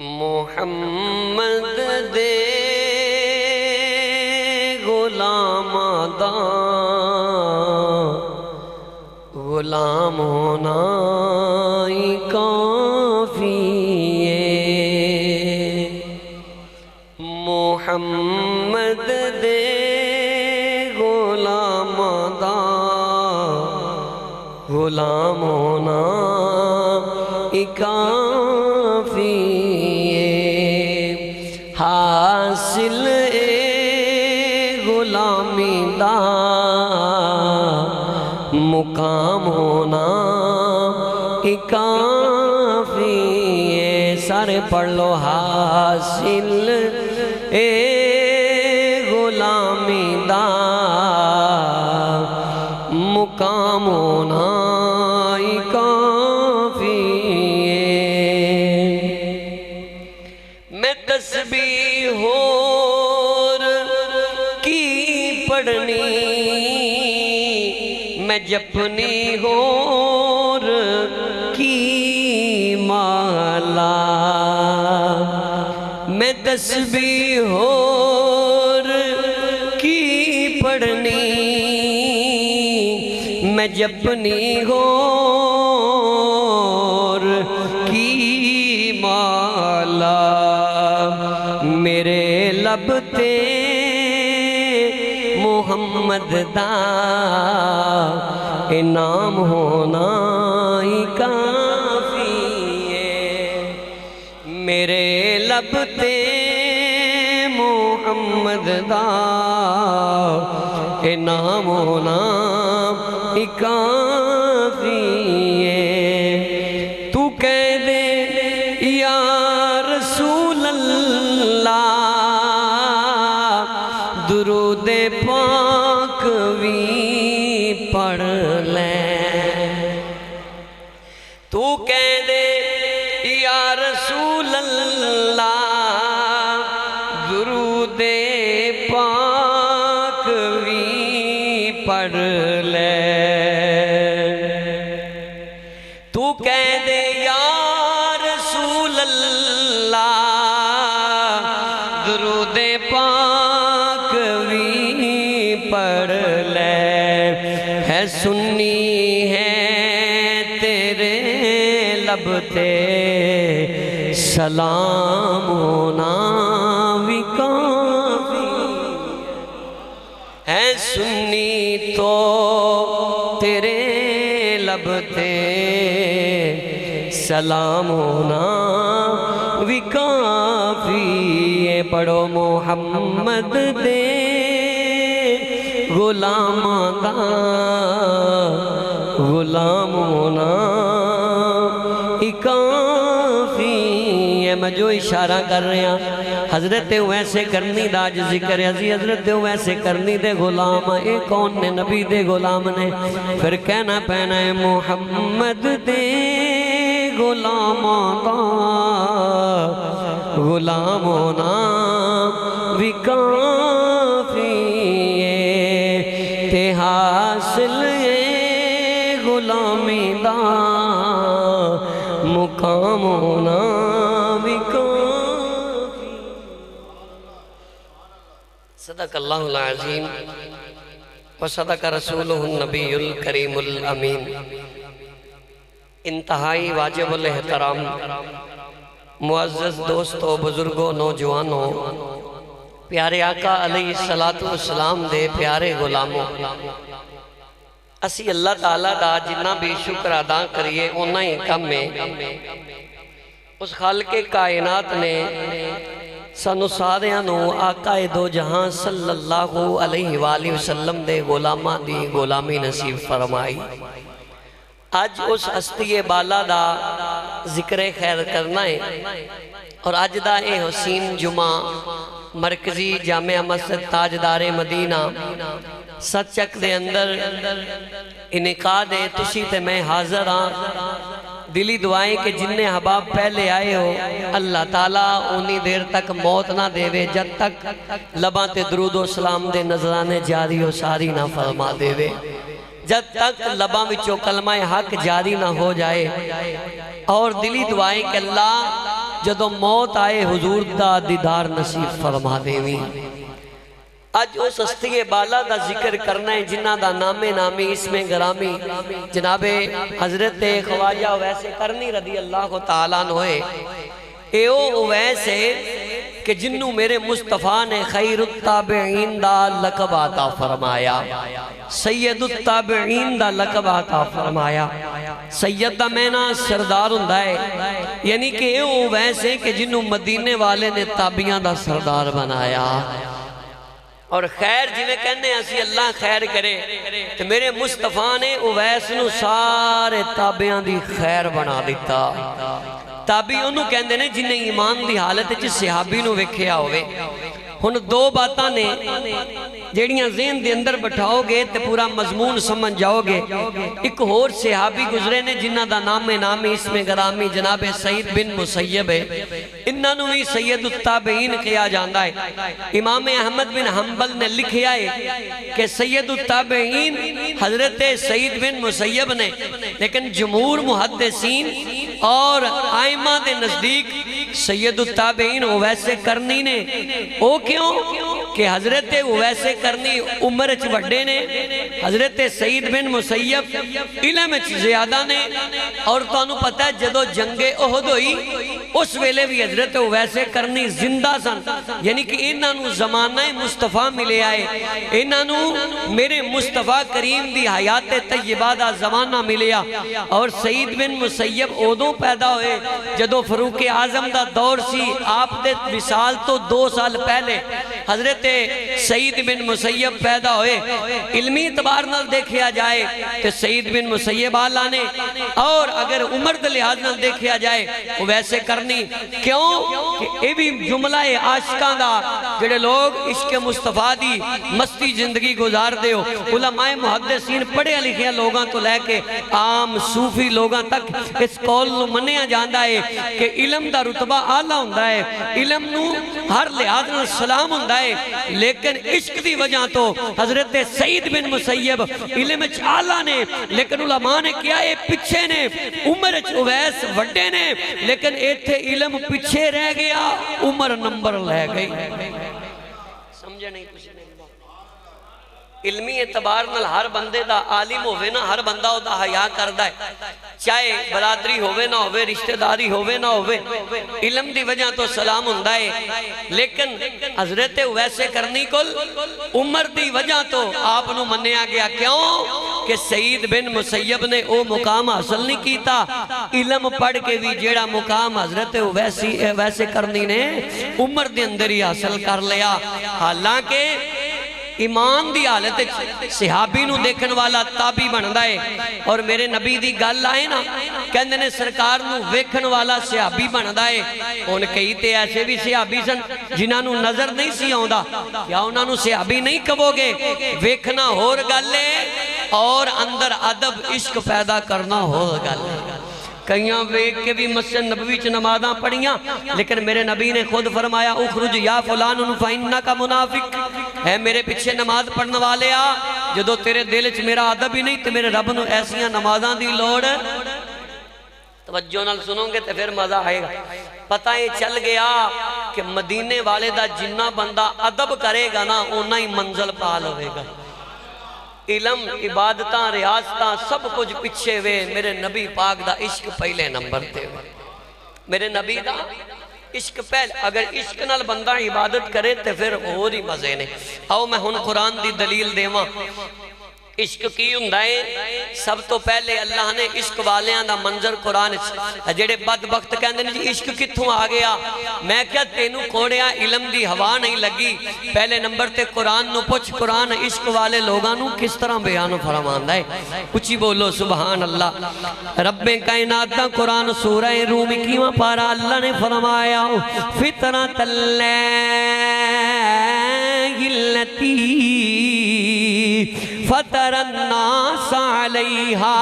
محمد دے غلاماں دا غلام ہونا ہی کافی ہے۔ محمد دے غلاماں دا غلام ہونا ہی کافی ہے۔ حاصل غلامی دا مقام ہونا ہی کافی ہے۔ سارے پڑھ لو، حاصل غلامی دا مقام ہونا ہی کافی ہے۔ میں تسبیح اور کی پڑھنی، میں جپنی اور کی مالا، میں تسبیح اور کی پڑھنی، میں جپنی اور کی مالا، میرے لب تے محمد دا انعام ہونا ہی کافی ہے۔ میرے لب تے محمد دا انعام ہونا ہی کافی ہے۔ تو کہہ دے یا رسول اللہ، درود پاک بھی پڑھ لیں۔ تو کہہ دے یا رسول اللہ، درود پاک بھی پڑھ لیں۔ تو کہہ دے یا رسول اللہ، درود پاک بھی پڑھ لے۔ ہے سنی ہے تیرے لب تے سلام ہونا بھی کافی ہے۔ سنی تو تیرے لب تے سلام ہونا بھی کافی ہے۔ پڑھو محمد دے غلاماں دا غلام ہونا ہی کافی ہے۔ میں جو اشارہ کر رہے ہیں، حضرت ویسے کرنی دا آج ذکر ہے۔ حضرت ویسے کرنی دے غلام، اے کون نے؟ نبی دے غلام نے۔ پھر کہنا پہنا ہے محمد دے غلاماں دا غلام ہونا بھی کافی ہے۔ تے حاصل غلامی دا مقام ہونا بھی کافی۔ صدق اللہ العظیم وصدق رسولہ النبی الکریم الامین۔ انتہائی واجب الاحترام معزز دوستوں، بزرگوں، نوجوانوں، پیارے آقا علیہ السلام دے پیارے غلاموں، اسی اللہ تعالیٰ دا جنہ بھی شکر ادا کریے اونا ہی کم میں۔ اس خالق کائنات نے سانو ساریاں نو آقا دو جہاں صلی اللہ علیہ وآلہ وسلم دے غلاماں دی غلامی نصیب فرمائی۔ آج اس ہستی بالا دا ذکر خیر کرنا ہے، اور آج دا اے حسین جمعہ مرکزی جامعہ مسجد تاجدار مدینہ سچک دے اندر انعقاد ہے۔ تسی تے میں حاضر ہاں، دلی دعائیں کہ جننے حباب پہلے آئے ہو اللہ تعالیٰ انہی دیر تک موت نہ دے وے، جب تک لباں تے درود و سلام دے نظرانے جاری و ساری نہ فرما دے وے، جب تک لباں وچوں کلمہ حق جاری نہ ہو جائے۔ اور دلی دعائیں کہ اللہ جدو موت آئے حضور دا دیدار نصیب فرما دیویں۔ آج اس ہستی بالا دا ذکر کرنا ہے جنہ دا نام نامی اسم گرامی جناب حضرت خواجہ ویسے کرنی رضی اللہ تعالیٰ عنہ ہے۔ ایو ویسے کہ جنہوں میرے مصطفیٰ نے خیر التابعین دا لقب عطا فرمایا، سید التابعین دا لقب عطا فرمایا۔ سید دا مینا سردار ہوندا ہے، یعنی کہ ایو ویسے کہ جنہوں مدینے والے نے تابعیاں دا سردار بنایا۔ اور خیر جی میں کہنے اسی اللہ خیر کرے تو میرے مصطفیٰ نے اویس نو سارے تابعیاں دی خیر بنا دیتا۔ تابعی انہوں کہندے نے جنہیں ایمان دی حالت جس صحابی نو وکھیا ہوئے۔ ہن دو باتاں نے جیڑیاں ذہن دے اندر بٹھاؤ گے تے پورا مضمون سمجھ جاؤ گے۔ ایک اور صحابی گزرے نے جنہ دا نام نامی اسم گرامی جناب سعید بن مسیب ہے، انہاں نو ہی سید التابعین کیا جاندا ہے۔ امام احمد بن حنبل نے لکھیا ہے کہ سید التابعین حضرت سعید بن مسیب نے، لیکن جمہور محدثین اور آئمہ دے نزدیک سید التابعین اویس کرنی نے۔ او کیوں کہ حضرت اویس کرنی عمر چ وڈے نے، حضرت سعید بن مسیب علم چ زیادہ نے، اور تو انہوں پتہ ہے جدو جنگ احد ہوئی اس ویلے بھی حضرت اویس کرنی زندہ سن، یعنی کہ انہاں نو زمانہ مصطفیٰ ملے آئے، انہاں نو میرے مصطفیٰ کریم دی حیات طیبہ دا زمانہ ملے آ۔ اور سعید بن مسیب اودوں پیدا ہوئے جدو فاروق اعظم دا دور سی، آپ دے وصال تو 2 سال پہلے حضرت سعید بن مسیب پیدا ہوئے۔ علمی اعتبار نال دیکھیا جائے تو سعید بن مسیب آلہ نے، اور اگر عمر دے لحاظ نال دیکھیا جائے ویسے کرنی، کیوں کہ اے بھی جملہ عاشقاں دا جڑے لوگ عشق مصطفیٰ دی مستی زندگی گزار دے ہو، علماء محدثین پڑھے لکھے لوگاں تو لے کے عام صوفی لوگاں تک اس قول نو منیا جاندا ہے کہ علم دا رتبہ آلہ ہوندا ہے، علم نو ہر لحاظ نال سلام ہوندا ہے، لیکن عشق دی وجہ تو حضرت سعید بن مسیب علم چ آلہ نے، لیکن علماء نے کیا ہے پچھے نے، عمر چ اویس وڈے نے، لیکن ایتھے علم پچھے رہ گیا، عمر نمبر لے گئی۔ سمجھے نہیں کچھ نہیں؟ علمی اعتبار نال ہر بندے دا عالم ہوئے نا، ہر بندہ دا حیاء کردہ ہے، چاہے برادری ہوئے نہ ہوئے، رشتہ داری ہوئے نہ ہوئے، علم دی وجہ تو سلام ہوندا ہے۔ لیکن حضرت اویس کرنی کل عمر دی وجہ تو آپ نو منیا گیا، کیوں کہ سعید بن مسیب نے او مقام حاصل نہیں کیتا، علم پڑھ کے بھی جیڑا مقام حضرت اویس کرنی نے عمر دے اندر ہی حاصل کر لیا۔ حالانکہ ایمان دی حالت صحابی نو دیکھن والا تابعی بندا ہے، اور میرے نبی دی گل آئے نا کہندے نے سرکار نو ویکھن والا صحابی بندا ہے۔ ان کئی تے ایسے بھی صحابی سن جنہاں نو نظر نہیں سی آوندا، کیا انہاں نو صحابی نہیں کہو گے؟ ویکھنا ہور گل ہے اور اندر ادب عشق پیدا کرنا ہور گل ہے۔ کئیاں ویک کے بھی مسجد نبوی چ نمازاں پڑھیاں، لیکن میرے نبی نے خود فرمایا اخرج یا فلان فإنک منافق، اے میرے پیچھے نماز پڑھنے والے آ، جدو تیرے دل چ میرا ادب ہی نہیں تو میرے رب نو ایسیاں نمازاں دی لوڑ۔ توجہ نال سنو گے تو پھر مزہ آئے گا۔ پتہ یہ چل گیا کہ مدینے والے دا جنہ بندہ ادب کرے گا نا اونہ ہی منزل پال ہوئے گا۔ علم، عبادتاں، ریاستاں سب کچھ پچھے ہوئے، میرے نبی پاک دا عشق پہلے نمبر تے ہوئے، میرے نبی دا عشق پہلے۔ اگر عشق نال بندہ عبادت کرے تو پھر اور ہی مزے نے۔ آؤ میں ہن قرآن دی دلیل دیواں۔ عشق کی ہوندا ہے؟ سب تو پہلے اللہ نے عشق والیاں دا منظر قرآن جڑے بدبخت کہندے نے جی عشق کتھوں آ گیا؟ میں کیا تینوں کھوڑیا علم دی ہوا نہیں لگی؟ پہلے نمبر تے قرآن نو پوچھ، قرآن عشق والے لوگاں نو کس طرح بیان فرماندا ہے؟ کچھ ہی بولو سبحان اللہ۔ رب کائنات دا قرآن سورہ روم 21واں پارہ اللہ نے فرمایا فطرۃ اللہ التی فطر الناس علیہا۔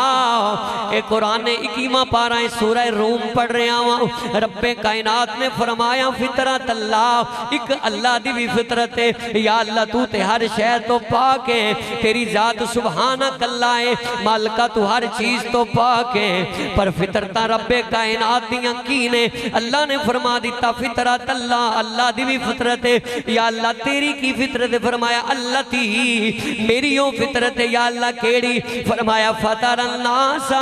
اے قرآن 21واں پارہ سورہ روم پڑھ رہے ہیں۔ رب کائنات نے فرمایا فطرت اللہ، ایک اللہ دی بھی فطرت ہے۔ یا اللہ تو تے ہر شے تو پاک ہے، تیری ذات سبحانک اللہ ہے، مالکہ تو ہر چیز تو پاک ہے، پر فطرتہ رب کائنات دیاں کی نے؟ اللہ نے فرما دیتا فطرت اللہ، اللہ دی بھی فطرت ہے۔ یا اللہ تیری کی فطرت ہے؟ فرمایا اللہ تی میری وہ فطرت ہے۔ یا اللہ کیڑی؟ فرمایا فطر الناس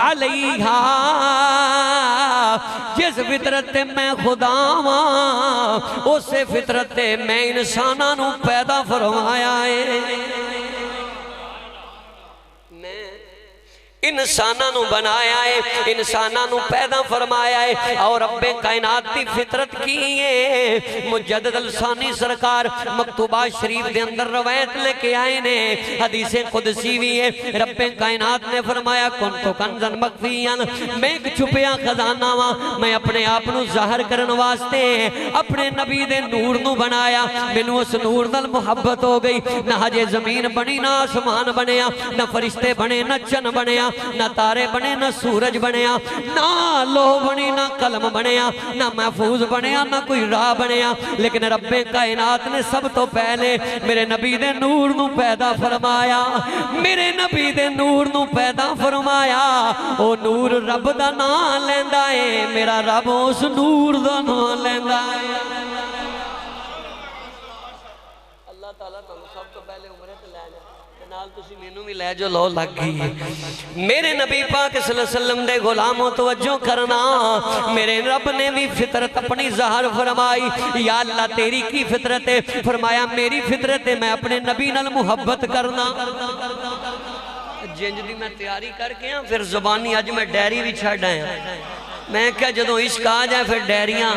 علیہا، جس فطرت میں خدا ماں اس فطرت میں انسانہ نو پیدا فرمایا ہے، انسانہ نو بنایا ہے، انسانہ نو پیدا فرمایا ہے۔ اور رب کائنات دی فطرت کی ہے؟ مجدد الثانی سرکار مکتوبہ شریف دے اندر روایت لے کے آئے نے، حدیث قدسی بھی ہے۔ رب کائنات نے فرمایا کنتو کنزن مخفیان، میں ایک چھپیا خزانہ ہاں، میں اپنے آپ نو ظاہر کرن واسطے اپنے نبی دے نور نو بنایا، مینوں اس نور نال محبت ہو گئی، نہ ہجے زمین بنی، نہ آسمان بنیا، نہ فرشتے بنے، نہ چن بنیا، نہ تارے بنے، نہ سورج بنیا، نہ لوح بنی، نہ قلم بنیا، نہ محفوظ بنیا، نہ کوئی راہ بنیا، لیکن رب کائنات نے سب تو پہلے میرے نبی دے نور نو پیدا فرمایا، میرے نبی دے نور نو پیدا فرمایا۔ او نور رب دا نام لیندا ہے، میرا رب اس نور دا نام لیندا ہے۔ اللہ تعالیٰ تو سب تو پہلے عمرے تے لے جا، نال تسی مینوں بھی لے جو لو لگ گئی۔ میرے نبی پاک صلی اللہ علیہ وسلم دے غلاموں توجہ کرنا، میرے رب نے بھی فطرت اپنی ظاہر فرمائی۔ یا اللہ تیری کی فطرت ہے؟ فرمایا میری فطرت ہے میں اپنے نبی نال محبت کرنا۔ جنج دی میں تیاری کر کے ہاں، پھر زبانی آج میں ڈیری بھی چھڑ آیا، میں کیا جدوں عشق آ جائے پھر ڈیریاں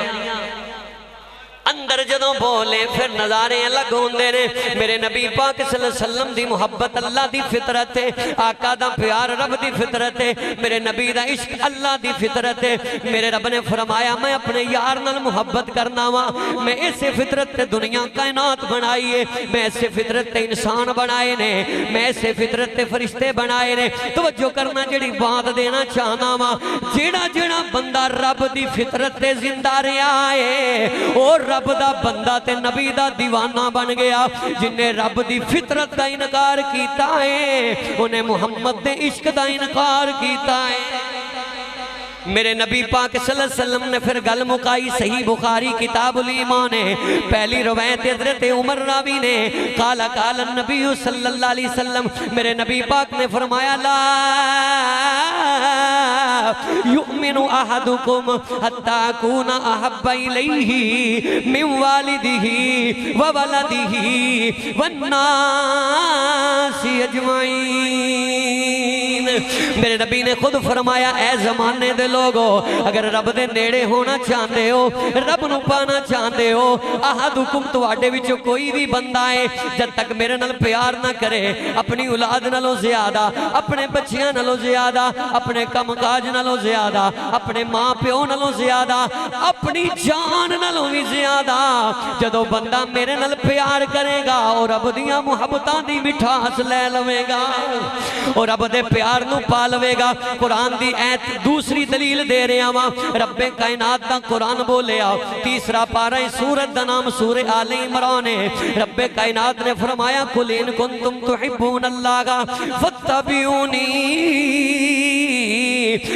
اندر جدوں بولے پھر نظارے الگ ہوندے نے۔ میرے نبی پاک صلی اللہ علیہ وسلم دی محبت اللہ دی فطرت ہے، آقا دا پیار رب دی فطرت ہے، میرے نبی دا عشق اللہ دی فطرت ہے۔ میرے رب نے فرمایا میں اپنے یار نال محبت کرنا وا، میں ایسے فطرت تے دنیا کائنات بنائی ہے، میں ایسے فطرت تے انسان بنائے نے، میں ایسے فطرت تے فرشتے بنائے نے۔ توجہ کرنا جڑی بات دینا چاہنا وا، جیڑا جیڑا بندہ رب دی فطرت تے زندہ رہا ہے اور رب دا بندہ تے نبی دا دیوانہ بن گیا۔ جن نے رب دی فطرت دا انکار کیتا ہے انہیں محمد دے عشق دا انکار کیتا ہے۔ میرے نبی پاک صلی اللہ علیہ وسلم نے پھر گل مکائی، صحیح بخاری کتاب الایمان ہے، پہلی روایت حضرت عمر راوی نے، قال قال النبی صلی اللہ علیہ وسلم، میرے نبی پاک نے فرمایا لا یؤمن احدکم حتی اکون احب الیہ من والدہ وولدہ والناس اجمعین۔ میرے نبی نے خود فرمایا اے زمانے دے لوگو، اگر رب دے نیڑے ہونا چاہتے ہو، رب نو پانا چاہتے ہو، احدکم تو آڈے وچو کوئی بھی بندہ ہے جب تک میرے نال پیار نہ کرے، اپنی اولاد نالو زیادہ، اپنے بچیاں نالو زیادہ، اپنے کم کاج نالو زیادہ، اپنے ماں پیو نالو زیادہ، اپنی جان نالو بھی زیادہ، جدو بندہ میرے نال پیار کرے گا اور رب دیاں محبتاں دی مٹھاس لے لوے گا اور رب دے پیار نو پا لوے گا۔ قرآن دی ایت دوسری دلیل دے رہے ہیں، رب کائنات دا قرآن بولے آؤ، تیسرا پارہ سورت دا نام سورہ آل عمران ہے۔ رب کائنات نے فرمایا قُلْ إِن كُنتُمْ تُحِبُّونَ اللَّهَ فَاتَّبِعُونِي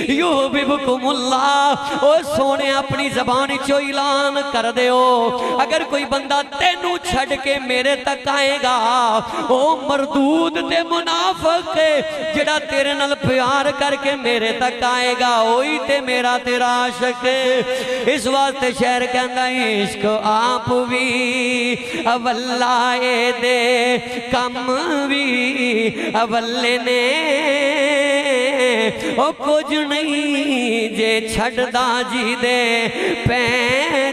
یحببکم اللہ۔ او سونے اپنی زبان چو اعلان کر دے ہو، اگر کوئی بندہ تینوں چھڑ کے میرے تک آئے گا، او مردود تے منافق جڑا تیرے نال پیار کر کے میرے تک آئے گا، وہی تے میرا تیرا عاشق۔ اس واسطے شعر کہندا عشق آپ بھی اولائے دے کم بھی اولے نے، او کچھ نہیں جے چھڑ دا جی دے پہ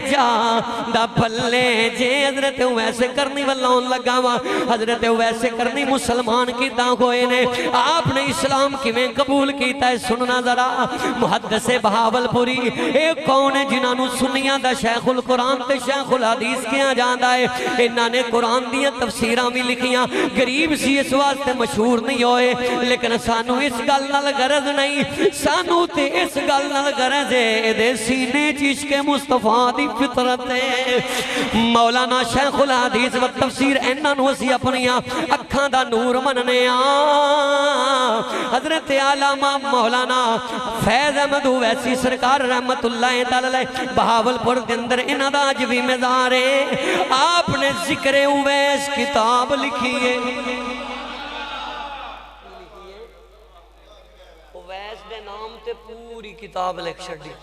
جا دا پھلے جے حضرت ویسے کرنی واللہون لگا وا حضرت ویسے کرنی مسلمان کی داں ہوئے نے آپ نے اسلام کی میں قبول کیتا ہے سننا ذرا محدث بہاول پوری ایک کون ہے جنہوں سنیاں دا شیخ القرآن تے شیخ الحدیث کیا جاندہ ہے انہاں نے قرآن دیا تفسیران بھی لکھیاں غریب سی اس واسطے مشہور نہیں ہوئے لیکن سانو اس گل نال غرض نہیں سانو تے اس گل نال غرض ہے دے سینے عشق مصطفیٰ دی فطرت ہے مولانا شیخ الحدیث و تفسیر انہاں نو اسی اپنیاں اکھاں دا نور مننے حضرت علامہ مولانا فیض احمد ویسی سرکار رحمت اللہ تعالی بہاول پور دے اندر انہاں دا اج وی مزار ہے آپ نے ذکر اویس کتاب لکھی ہے اویس دے نام تے پوری کتاب لکھ چھڑی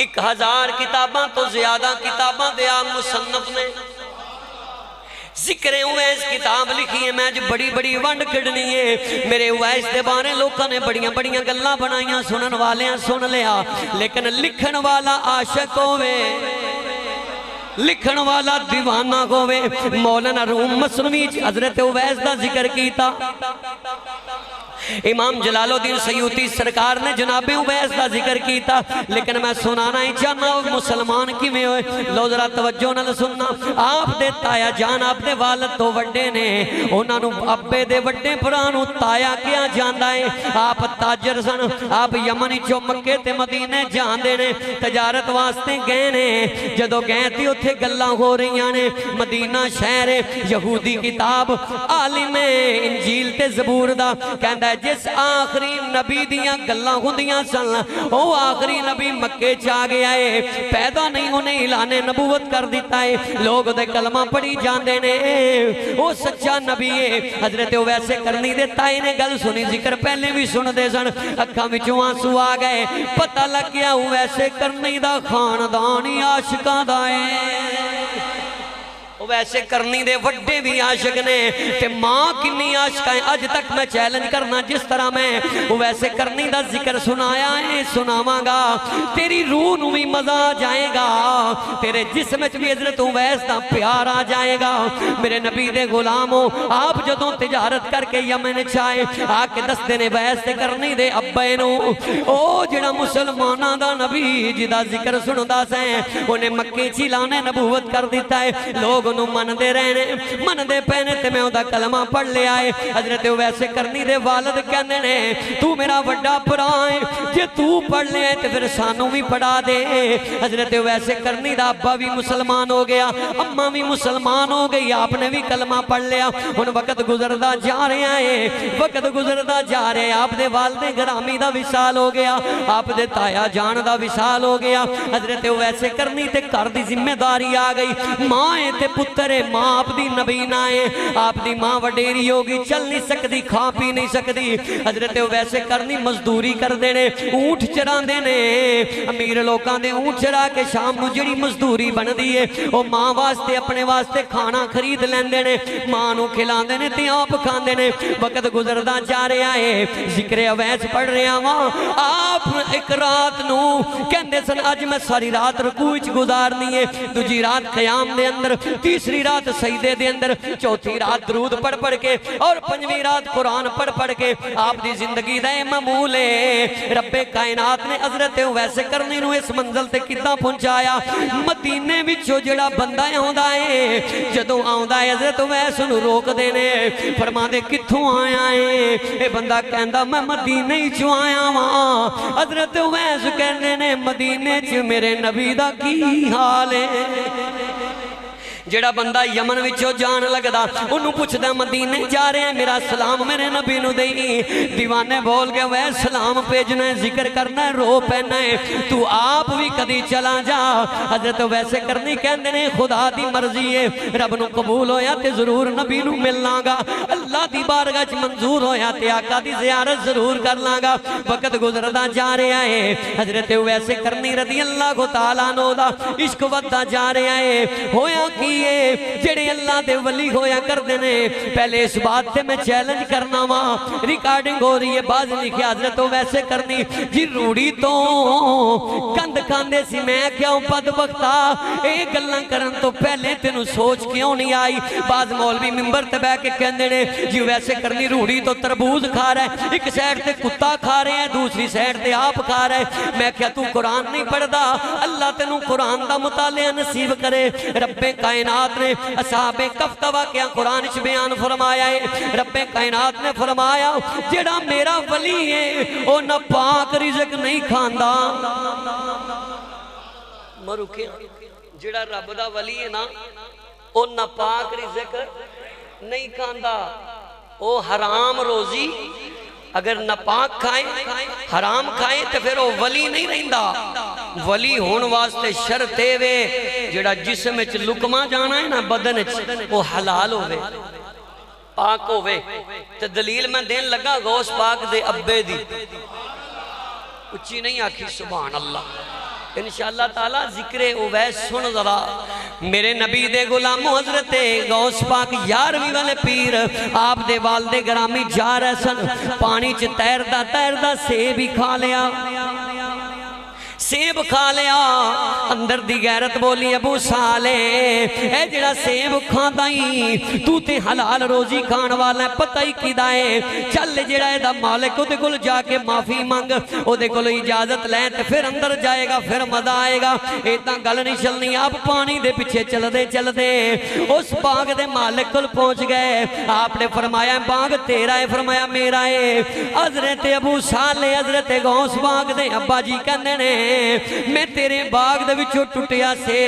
1000 کتاباں تو زیادہ کتاباں دے آپ مصنف نے ذکر اویس کتاب لکھی ہے میں جو بڑی بڑی ونڈ کڑنی ہے میرے اویس دے بارے لوگوں نے بڑیاں بڑیاں گلہ بنائیاں سنن والیاں سن لیا لیکن لکھن والا عاشق ہوئے لکھن والا دیوانہ ہوئے مولانا روم مسلمی حضرت اویس دا ذکر کیتا امام جلال الدین سیوطی سرکار نے جناب اویس کا ذکر کیتا لیکن میں سنانا ہی چاہنا مسلمان کی میں ہوئے لو ذرا توجہ نہ سننا آپ دے تایا جان آپ دے والد تو وڈے نے انہاں نو ابے دے وڈے پرانو تایا کیا جاندہ ہے آپ تاجر سن آپ یمنی چو مکے تے مدینے جاندے نے تجارت واسطے گئے نے جدو گئے تھی اتھے گلہ ہو رہی نے مدینہ شہر یہودی کتاب عالم انجیل تے زبور دا کہندہ ہے جس آخری نبی دیاں گلہ ہوندیاں سن وہ آخری نبی مکے چاہ گیا ہے پیدا نہیں انہیں اعلان نبوت کر دیتا ہے لوگ دے کلمہ پڑھی جاندے نے وہ سچا نبی ہے حضرت ویسے کرنی دے تائے نے گل سنی ذکر پہلے بھی سن دے سن اکھا میں چوہاں سو آگئے پتہ لگ گیا ویسے کرنی دا خاندانی عاشقہ دائے ویسے کرنی دے وڈے بھی عاشق نے کہ ماں کنی عاشق ہیں آج تک میں چیلنج کرنا جس طرح میں ویسے کرنی دا ذکر سنایا ہے سناواں گا تیری روح نو بھی مزہ جائے گا تیرے جسم بھی حضرت ویس دا پیار آ جائے گا میرے نبی دے غلاموں آپ جدوں تجارت کر کے یمن چاہے آکے دس دینے ویس دے کرنی دے ابے نو او جڑا مسلمانہ دا نبی جدا ذکر سندا سے انہیں مکے چلانے نبوت کر دیتا ہے لوگ انہوں من دے رہنے من دے پہنے تے میں ہوندہ کلمہ پڑھ لے آئے حضرت ویسے کرنی دے والد کہنے نے تو میرا وڈا پرائے جے تو پڑھ لے آئے تے پھر سانوں بھی پڑھا دے حضرت ویسے کرنی دا ابا بھی مسلمان ہو گیا اماں بھی مسلمان ہو گئی آپ نے بھی کلمہ پڑھ لیا ان وقت گزردہ جا رہے آئے وقت گزردہ جا رہے آپ دے والد گرامی دا وصال ہو گیا آپ دے تایا جان دا وصال ہو گیا حضرت ویسے کرنی تے کر دی ذمہ داری آ گئی ماں تے پترے ماں آپ دی نبی نائے آپ دی ماں وڈیری ہوگی چل نہیں سکتی کھا پی نہیں سکتی حضرت ویسے کرنی مزدوری کر دینے اونٹ چران دینے امیر لوکان دے اونٹ چرا کے شام مجھری مزدوری بن دیئے وہ ماں واسطے اپنے واسطے کھانا خرید لین دینے ماں نو کھلان دینے تے آپ کھان دینے وقت گزردہ جا رہے آئے ذکر اویس پڑھ رہے آواں آپ ایک رات نو کہندے سن آج میں ساری رات رکوچ گزارنی ہے دوجی رات قیام دے اندر تیسری رات سجدے دے اندر چوتھی رات درود پڑھ پڑھ کے اور پنجویں رات قرآن پڑھ پڑھ کے آپ دی زندگی دے معمول ہے رب کائنات نے حضرت ویسے کرنی نو اس منزل تے کتنا پہنچایا مدینے وچوں جڑا بندہ ہوندا ہے جدوں آوندا ہے حضرت ویسے نو روک دینے فرما دے کتھوں آیا ہے اے بندہ کہندا میں مدینے وچوں آیا ہاں حضرت ویسے کہنے نے مدینے وچ میرے نبی دا کی حال ہے جڑا بندہ یمن وچوں جان لگدا انہوں پوچھدا مدینے جا رہے ہیں میرا سلام میرے نبی نو دئی دیوانے بول گئے وہ سلام پیجنا ہے ذکر کرنا ہے رو پہنا ہے تو آپ بھی کدی چلا جا حضرت ویسے کرنی کہندے نے خدا دی مرضی ہے رب نو قبول ہویا تے ضرور نبی نو ملنا گا اللہ دی بارگاہ چ منظور ہویا تے آقا دی زیارت ضرور کرنا گا وقت گزردا جا رہے ہیں حضرت ویسے کرنی رضی اللہ تعالیٰ عنہ دا عشق ودا جا رہے ہیں ہویا کی ہے جڑے اللہ دے ولی ہویا کر دینے پہلے اس بات تے میں چیلنج کرنا ماں ریکارڈنگ ہو رہی ہے باز لکھے حضرت ویسے کرنی جی روڑی تو کند کھاندے سی میں کیا ہوں بدبختہ ایک گلہ کرن تو پہلے تینوں سوچ کیوں نہیں آئی باز مولوی ممبر تے بے کے کہندے نے جی ویسے کرنی روڑی تو تربوز کھا رہا ہے ایک سائڈ تے کتا کھا رہے ہیں دوسری سائڈ تے آپ کھا رہے ہیں میں کیا تو قرآن نہیں پڑھ دا اللہ تینوں قرآن دا مطالعہ نصیب کرے رب کائنات نے اصحاب کف کا واقعہ قرآن چ بیان فرمایا ہے رب کائنات نے فرمایا جڑا میرا ولی ہے او نہ پاک رزق نہیں کھاندا مرکے جڑا رب دا ولی ہے نا او نہ پاک رزق نہیں کھاندا او حرام روزی اگر ناپاک کھائیں حرام کھائیں تو پھر وہ ولی نہیں رہندا ولی ہون واسطے شرط ہے جڑا جسم وچ لقمہ جانا ہے نا بدن وچ وہ حلال ہوئے پاک ہوئے تو دلیل میں دین لگا غوث پاک دے ابے دی اچھی نہیں آکھی سبحان اللہ انشاءاللہ تعالیٰ ذکر اویس سن ذرا میرے نبی دے غلام حضرت غوث پاک یارویں والے پیر آپ دے والد گرامی جا رہے سن پانی چ تیردہ سیب ہی کھا لیا سیب کھا لیا اندر دی غیرت بولی ابو صالح اے جڑا سیب کھاندا ہی تو تے حلال روزی کھان والا ہے پتہ ہی کیدا ہے چل جڑا اے دا مالک او دے کول جا کے معافی مانگ او دے کول اجازت لے تے پھر اندر جائے گا پھر مزہ آئے گا ایتاں گل نہیں چلنی آپ پانی دے پیچھے چل دے اس باغ دے مالک کول پہنچ گئے آپ نے فرمایا باغ تیرا ہے فرمایا میرا ہے حضرت ابو صالح حضرت غوث باغ دے ابا جی کہندے نے میں تیرے باغ دے وچوں ٹٹیا سے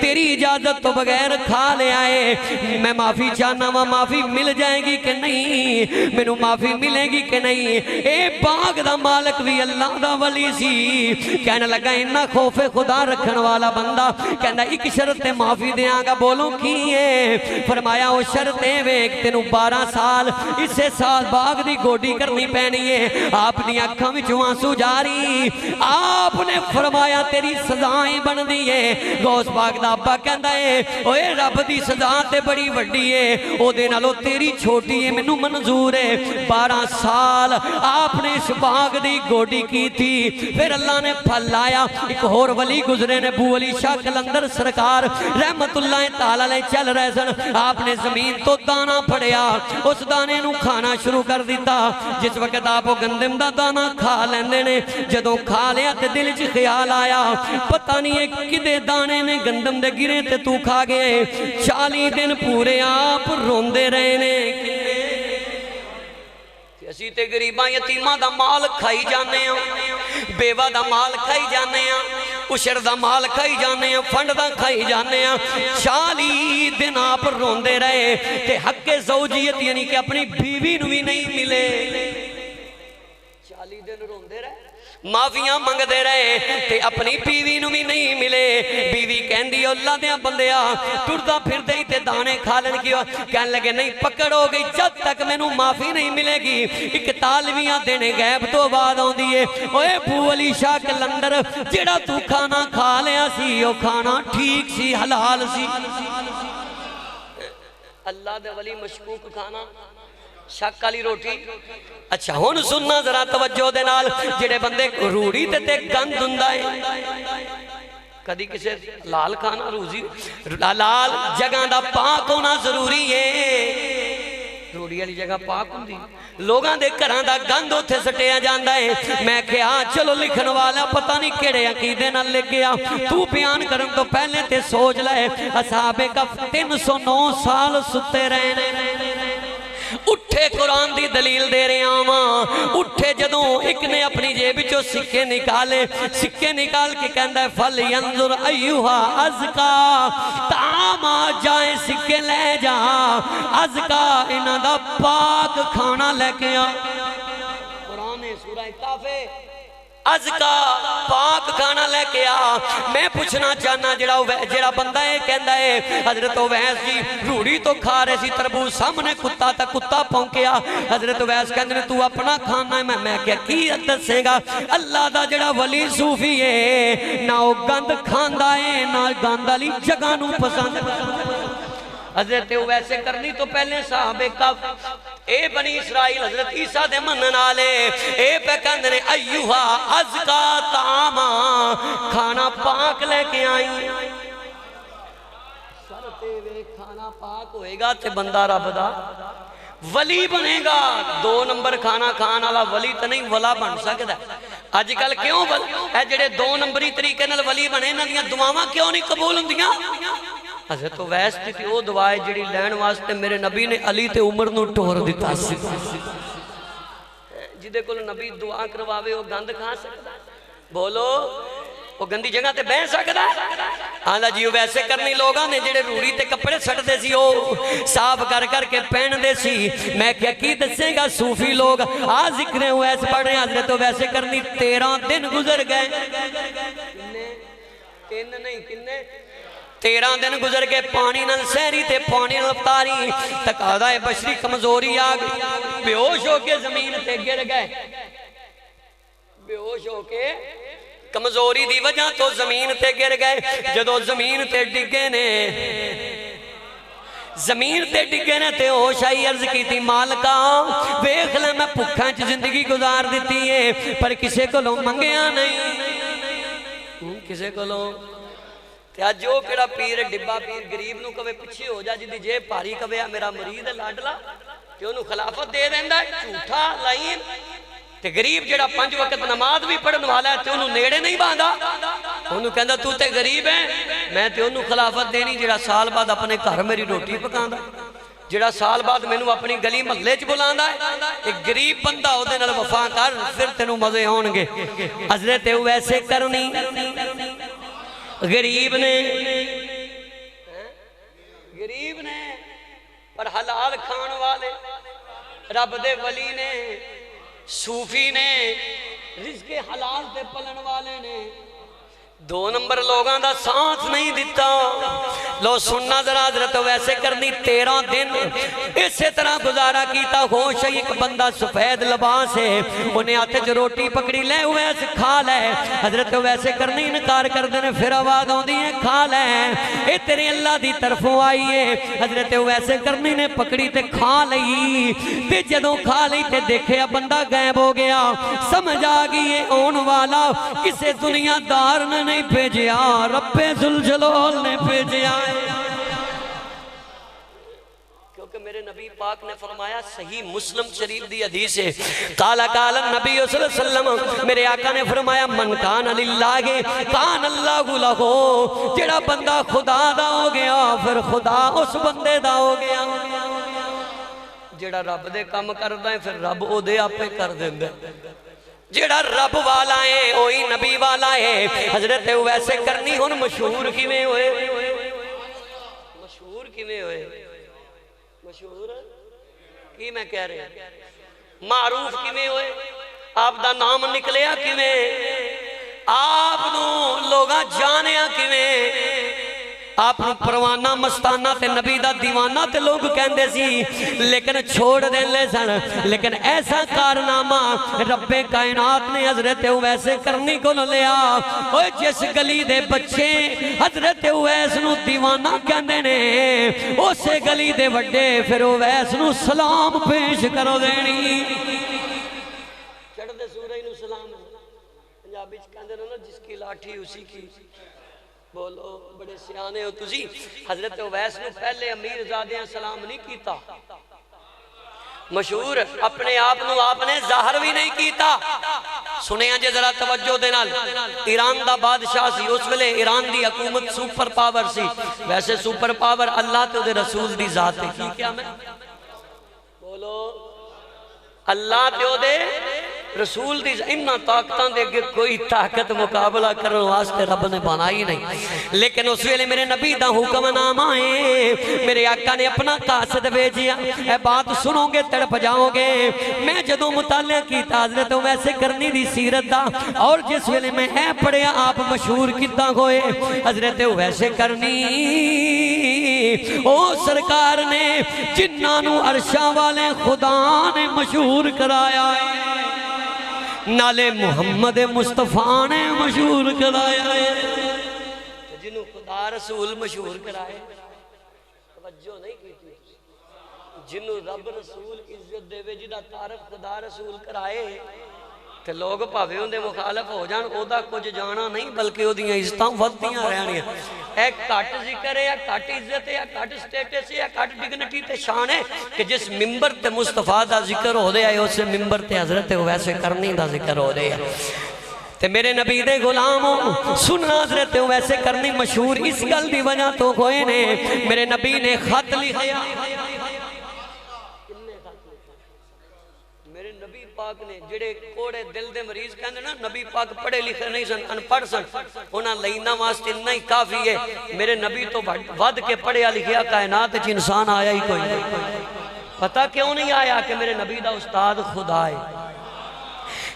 تیری اجازت تو بغیر کھا لے آئے میں معافی چاہنا ہوں معافی مل جائے گی کہ نہیں مینوں معافی ملے گی کہ نہیں اے باغ دا مالک بھی اللہ دا ولی سی کہنے لگا انہا خوف خدا رکھن والا بندہ کہنا ایک شرط معافی دیاں گا بولوں کی ہے فرمایا وہ شرط ہے تینوں 12 سال اسے سال باغ دی گوڈی کرنی پینی ہے آپ نے اکھاں وچوں آنسو جاری آپ نے فرمایا تیری سزائیں بن دیئے غوث پاک دا ابا کہندا ہے اوے رب دی سزا تے بڑی وڈی ہے او دے نالوں تیری چھوٹی ہے مینوں منظور ہے 12 سال آپ نے اس باغ دی گوڈی کی تھی پھر اللہ نے پھل لایا ایک اور ولی گزرے نے ابو علی شاہ کلندر سرکار رحمت اللہ تعالی علیہ چل رہے سن آپ نے زمین تو دانا پھڑیا اس دانے نو کھانا شروع کر دیتا جس وقت آپ وہ گندم دا دانا کھا لیندے نے جدوں کھا لیا تے دل چ خیال آیا پتہ نہیں ایک کدے دانے نے گندم دے گرے تے تو کھا گئے 40 دن پورے آپ روندے رہے نے اسی تے غریباں یتیماں دا مال کھائی جانے ہیں بیوہ دا مال کھائی جانے ہیں اشر دا مال کھائی جانے ہیں فنڈ دا کھائی جانے ہیں 40 دن آپ روندے رہے تے حق زوجیت یعنی کہ اپنی بیوی نو بھی نہیں ملے 40 دن روندے رہے معافیاں منگ دے رہے تے اپنی بیوی نو بھی نہیں ملے بیوی کہندی اللہ دیاں بندیا ٹردا پھر دے تے دانے کھالن کیوں کہنے لگے نہیں پکڑ ہو گئی جب تک میں نو معافی نہیں ملے گی ایک تالویاں دینے غیب تو بعد ہوں دیئے اوے ابو علی شاہ کلندر جڑا تو کھانا کھا لیا سی وہ کھانا ٹھیک سی حلال سی اللہ دے ولی مشکوک کھانا شک والی روٹی اچھا ہن سننا ذرا توجہ دے نال جڑے بندے روڑی تے گند ہوندا ہے کدی کسے لال کھانا روزی لال جگہ دا پاک ہونا ضروری ہے روڑی والی جگہ پاک ہوندی لوگاں دے گھراں دا گند اوتھے سٹیا جاندا ہے میں کہیا چلو لکھن والا پتہ نہیں کیڑے عقیدے نال لکھ گیا تو بیان کرن تو پہلے تے سوچ لے اصحاب کف 309 سال ستے رہے نے اٹھے قرآن دی دلیل دے رہے آماں اٹھے جدوں ایک نے اپنی جیب چو سکے نکالے سکے نکال کے کہندہ ہے فَلْيَنْظُرْ أَيُّهَا أَزْكَى تاما جائیں سکے لے جا ازکا انہاں دا پاک کھانا لے کے آ قرآن سورہ کافے ازکا پاک کھانا لے کے آ میں پوچھنا چاہنا جڑا بندہ ہے کہندہ ہے حضرت ویس جی روڑی تو کھا رہے سی تربوز سامنے کتا تا کتا پونکیا حضرت ویس کہندے نے تو اپنا کھانا ہے میں کیا کی دسے گا اللہ دا جڑا ولی صوفی ہے نہ وہ گند کھاندا ہے نہ گند والی جگہ نو پسند حضرت ویسے کرنی تو پہلے صحابے کف اے بنی اسرائیل حضرت عیسیٰ دے منن آلے اے پہ کندنے ایوہا ازکا تاما کھانا پاک لے کے آئیں سرتے وے کھانا پاک ہوئے گا تے بندہ رب دا ولی بنے گا 2 نمبر کھانا کھانا والا ولی تو نہیں ولا بن سکتا آج کل کیوں اے جڑے 2 نمبری طریقے نال ولی بنے انہاں دیاں دعاواں کیوں نہیں قبول ہوندیاں حضرت اویس تھی وہ دعائے جڑی لین واسطے میرے نبی نے علی تے عمر نو ٹور دیتا سی جدے کول نبی دعا کرواوے وہ گند کھا سکتا بولو وہ گندی جگہ تے بہ سکتا آندا جی ویسے کرنی لوگاں نے جڑے روڑی تے کپڑے سٹ دے سی او صاف کر کے پہن دے سی میں کیا کی دسے گا صوفی لوگ آ ذکر اویس پڑھ رہے ہیں تو ویسے کرنی 13 دن گزر گئے تین نہیں کنے 13 دن گزر کے پانی نل سہری تے پانی نل افطاری تقاضا بشری کمزوری آگئی بے ہوش ہو کے زمین تے گر گئے بے ہوش ہو کے کمزوری دی وجہ تو زمین تے گر گئے جدو زمین تے ڈگے نے زمین تے ڈگے نے تے ہوش آئی عرض کی تھی مالکا ویکھ لے میں بھکھاں چ زندگی گزار دیتی ہے پر کسے کو لو منگیا نہیں کسے کو لو جو کڑا پیر ڈبا پیر گریب نو کبھے پچھے ہو جا جدی جے پاری کبھے میرا مرید لاڈلا کہ انہوں خلافت دے دیندہ ہے جھوٹا لائن تے غریب جڑا 5 وقت نماز بھی پڑھن والا ہے تے انہوں نیڑے نہیں باندھا انہوں کہندہ تو تے غریب ہے میں تے انہوں خلافت دینی جڑا سال بعد اپنے گھر میری روٹی پکاندہ جڑا سال بعد میں نو اپنی گلی محلے چ بلاندہ ہے ایک غریب بندہ ہو دے نال وفا کر پھر تینوں مزے ہونگے حضرت ویسے کرنی غریب نے پر حلال کھان والے رب دے ولی نے صوفی نے رزق حلال تے پلن والے نے 2 نمبر لوگاں دا ساتھ نہیں دیتا لو سننا ذرا حضرت ویسے کرنی 13 دن اسی طرح گزارا کیتا ہوش ایک بندہ سفید لباس ہے انہیں آتے جو روٹی پکڑی لے ویسے کھا لے حضرت ویسے کرنی انکار کر دینے پھر آواز ہوں دیئے کھا لے اے تیرے اللہ دی طرفوں آئیے حضرت ویسے کرنی نے پکڑی تے کھا لئی تے جدوں کھا لئی تے دیکھے بندہ غائب ہو گیا سمجھ آگئی اون والا کسے دنیا دار نے نہیں بھیجیا رب ذوالجلال نے بھیجیا کیونکہ میرے نبی پاک نے فرمایا صحیح مسلم شریف دی حدیث ہے قال النبی صلی اللہ علیہ وسلم میرے آقا نے فرمایا من کان للہ کان اللہ لہو جڑا بندہ خدا دا ہو گیا پھر خدا اس بندے دا ہو گیا جڑا رب دے کام کردہ ہے پھر رب او دے آپ پہ کر دیندے جڑا رب والا ہے وہی نبی والا ہے حضرت ویسے کرنی ہن مشہور کیویں ہوئے مشہور کیویں ہوئے مشہور کی میں کہہ رہے ہیں معروف کیویں ہوئے آپ دا نام نکلیا کیویں آپ نو لوگاں جانیا کیویں آپ پروانہ مستانہ تے نبی دا دیوانہ تے لوگ کہندے سی لیکن چھوڑ دے لے سن لیکن ایسا کارنامہ رب کائنات نے حضرت ویسے کرنی کو لیا اوہ جس گلی دے بچے حضرت ویس نو دیوانہ کہندے نے اسے گلی دے وڈے پھر ویس نو سلام پیش کرو دینی چڑھ دے سورہ نو سلام پنجابی کہندے نا جس کی لاٹھی اسی کی بولو بڑے سیانے ہو تجھی حضرت ویس نے پہلے امیر زادیاں سلام نہیں کیتا مشہور اپنے آپ نے ظاہر بھی نہیں کیتا سنیں جے ذرا توجہ دینال ایران دا بادشاہ سی اس ویلے ایران دی حکومت سپر پاور سی ویسے سپر پاور اللہ تے دے رسول دی ذات ہے کی کیا میں بولو اللہ تے دے رسول دی انہا طاقتاں دے کہ کوئی طاقت مقابلہ کرنے واسطے رب نے بنائی نہیں لیکن اس ویلے میرے نبی دا حکم نام آئے میرے آقا نے اپنا قاصد بھیجیا اے بات سنو گے تڑپ جاؤ گے میں جدوں مطالعہ کیتا حضرت ویسے کرنی دی سیرت دا اور جس ویلے میں اے پڑھیا آپ مشہور کتا ہوئے حضرت ویسے کرنی او سرکار نے جنانو عرشاں والے خدا نے مشہور کرایا ہے نالے محمد مصطفیٰ نے مشہور کرایا ہے جنہوں خدا رسول مشہور کرائے توجہ نہیں کی تھی جنہوں رب رسول عزت دے وے جدہ تعارف خدا رسول کرائے کہ لوگ پاوے ہوں دے مخالف ہو جان او دا کچھ جانا نہیں بلکہ او دیاں عزتاں ودیاں رہنی ہیں ایک کٹ ذکر ہے یا کٹ عزت ہے یا کٹ سٹیٹس ہے یا کٹ ڈگنٹی تے شان ہے کہ جس ممبر تے مصطفیٰ دا ذکر ہو دے آئے اسے ممبر تے حضرت ویسے کرنی دا ذکر ہو دے تے میرے نبی دے غلاموں سننا حضرت ویسے کرنی مشہور اس گل دی وجہ تو کوئی نے میرے نبی نے خط لکھیا میرے نبی پاک نے جڑے کوڑے دل دے مریض کہنے نا نبی پاک پڑھے لکھے نہیں سن ان پڑھ سن انہاں لینا واسطے نہیں کافی ہے میرے نبی تو ود کے پڑھیا لکھیا کائنات چ انسان آیا ہی کوئی نہیں پتہ کیوں نہیں آیا کہ میرے نبی دا استاد خدا ہے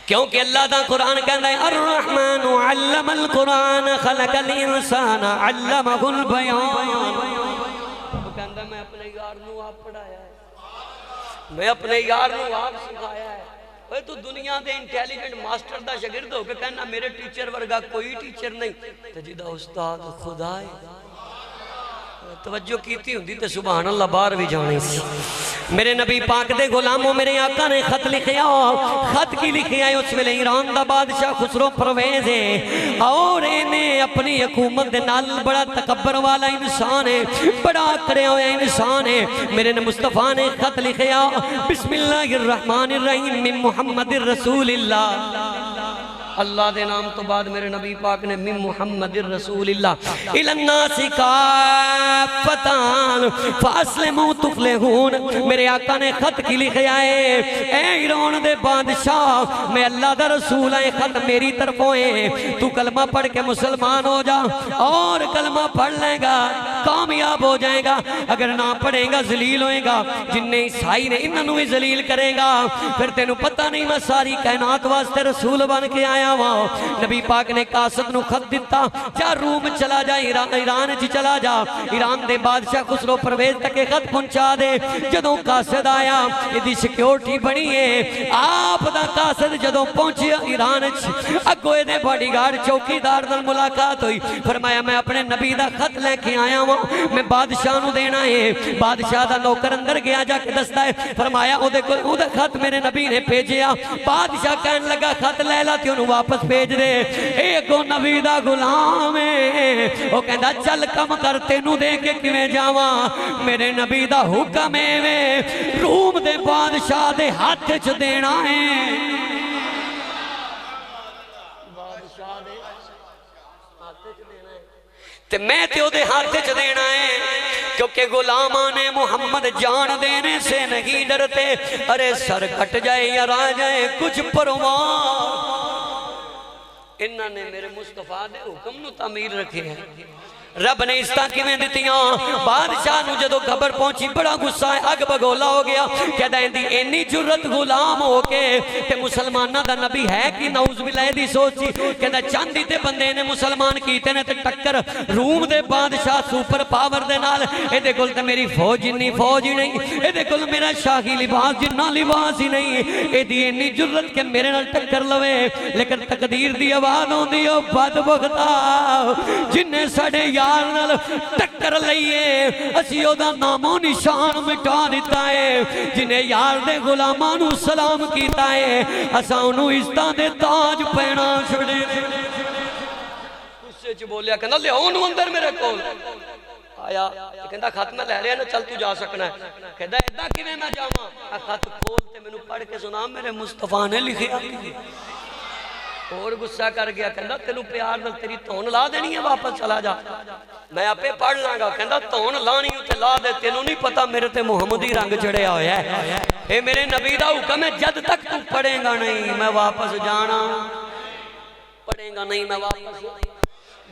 کیونکہ اللہ دا قرآن کہتا ہے الرحمن علم القرآن خلق الانسان علمہ البیان وہ کہتا ہے میں اپنے یار نو آپ پڑھایا ہے میں اپنے یار نو آپ سکھایا ہے وہ تو دنیا دے انٹیلیجنٹ ماسٹر دا شاگرد ہو کہ کہنا میرے ٹیچر ورگا کوئی ٹیچر نہیں تجدہ استاد خدا ہے توجہ کیتی ہوندی تے سبحان اللہ باہر بھی جانے سی میرے نبی پاک دے غلاموں میرے آقا نے خط لکھیا خط کی لکھیا ہے اس ویلے ایران دا بادشاہ خسرو پرویز ہے اور انہیں اپنی حکومت دے نال بڑا تکبر والا انسان ہے بڑا کرے ہویا انسان ہے میرے مصطفیٰ نے خط لکھیا بسم اللہ الرحمن الرحیم من محمد الرسول اللہ اللہ دے نام تو بعد میرے نبی پاک نے من محمد الرسول اللہ الالناس کافتان فاسلموا تفلحون میرے آقا نے خط کی لکھیا ہے اے ایران دے بادشاہ میں اللہ دا رسول ہے خط میری طرفوں ہے تو کلمہ پڑھ کے مسلمان ہو جا اور کلمہ پڑھ لے گا کامیاب ہو جائے گا اگر نہ پڑھے گا ذلیل ہوئے گا جن عیسائی نے انہوں ہی ذلیل کرے گا پھر تینوں پتہ نہیں میں ساری کائنات واسطے رسول بن کے آیا نبی پاک نے قاصد نو خط دیتا جا روم چلا جا ایران چی چلا جا ایران دے بادشاہ خسرو پرویز تک خط پہنچا دے جدوں قاصد آیا یہ سیکیورٹی بنی ہے آپ دا قاصد جدوں پہنچیا ایران اگوئے دے باڈی گارڈ چوکی دار دل ملاقات ہوئی فرمایا میں اپنے نبی دا خط لے کے آیا ہوں میں بادشاہ نو دینا ہے بادشاہ دا نوکر اندر گیا جا کے دستا ہے فرمایا او دے خط میرے نبی نے بھیجیا بادشاہ کہنے لگا خط لے لا تے انہوں واپس بھیج دے ایک نبی دا غلام ہے وہ کہندا چل کم کرتے نو دے کے کیویں جاواں میرے نبی دا حکم ہے روم دے بادشاہ دے ہاتھ چ دینا ہے بادشاہ دے ہاتھ چ دینا ہے تے میں تے او دے ہاتھ چ دینا ہے کیونکہ غلامان محمد جان دینے سے نہیں ڈرتے ارے سر کٹ جائے یا را جائے کچھ پرواہ انہاں نے میرے مصطفیٰ دے حکم نو تعمیر رکھے ہیں رب نے اس طرح کی میں دیتیاں بادشاہ نو جدو خبر پہنچی بڑا غصہ ہے اگ بگولا ہو گیا کہتا ہے دی اینی جرت غلام ہو کے تے مسلمانہ دا نبی ہے کہ نعوذ باللہ دی سوچی کہتا چاندی تے بندے نے مسلمان کیتے نے تے ٹکر روم دے بادشاہ سوپر پاور دے نال اے دے کل تے میری فوج جنی فوج ہی نہیں اے دے کل میرا شاہی لباس جنہ لباس ہی نہیں اے دی اینی جرت کے میرے نال ٹکر لوے لیکن تقدیر دی آواز ہوں دی او بد بغتا جنہیں سڑے یار نال ٹکر لئیے اسی او دا نام و نشان مٹا دیتا ہے جنہیں یار دے غلامانو سلام کیتا ہے اسا انہوں عزتاں دے تاج پہنا چھڑے اس سے چھ بولیا کہنا لے انہوں اندر میرے کول آیا کہندا خط میں لے لیا نا چل تو جا سکنا ہے کہندا ایدہ کی میں جاواں خط کھولتے میں نو پڑھ کے سنا میرے مصطفیٰ نے لکھیا اور غصہ کر گیا کہندا تینوں پیار نال تیری تون لا دینی ہے واپس چلا جا میں آپے پڑھ لاں گا کہندا تون لانی تے لا دے تینوں نہیں پتا میرے تے محمدی رنگ چڑھیا ہویا ہے اے میرے نبی دا حکم ہے جد تک تو پڑھے گا نہیں میں واپس جانا پڑھے گا نہیں میں واپس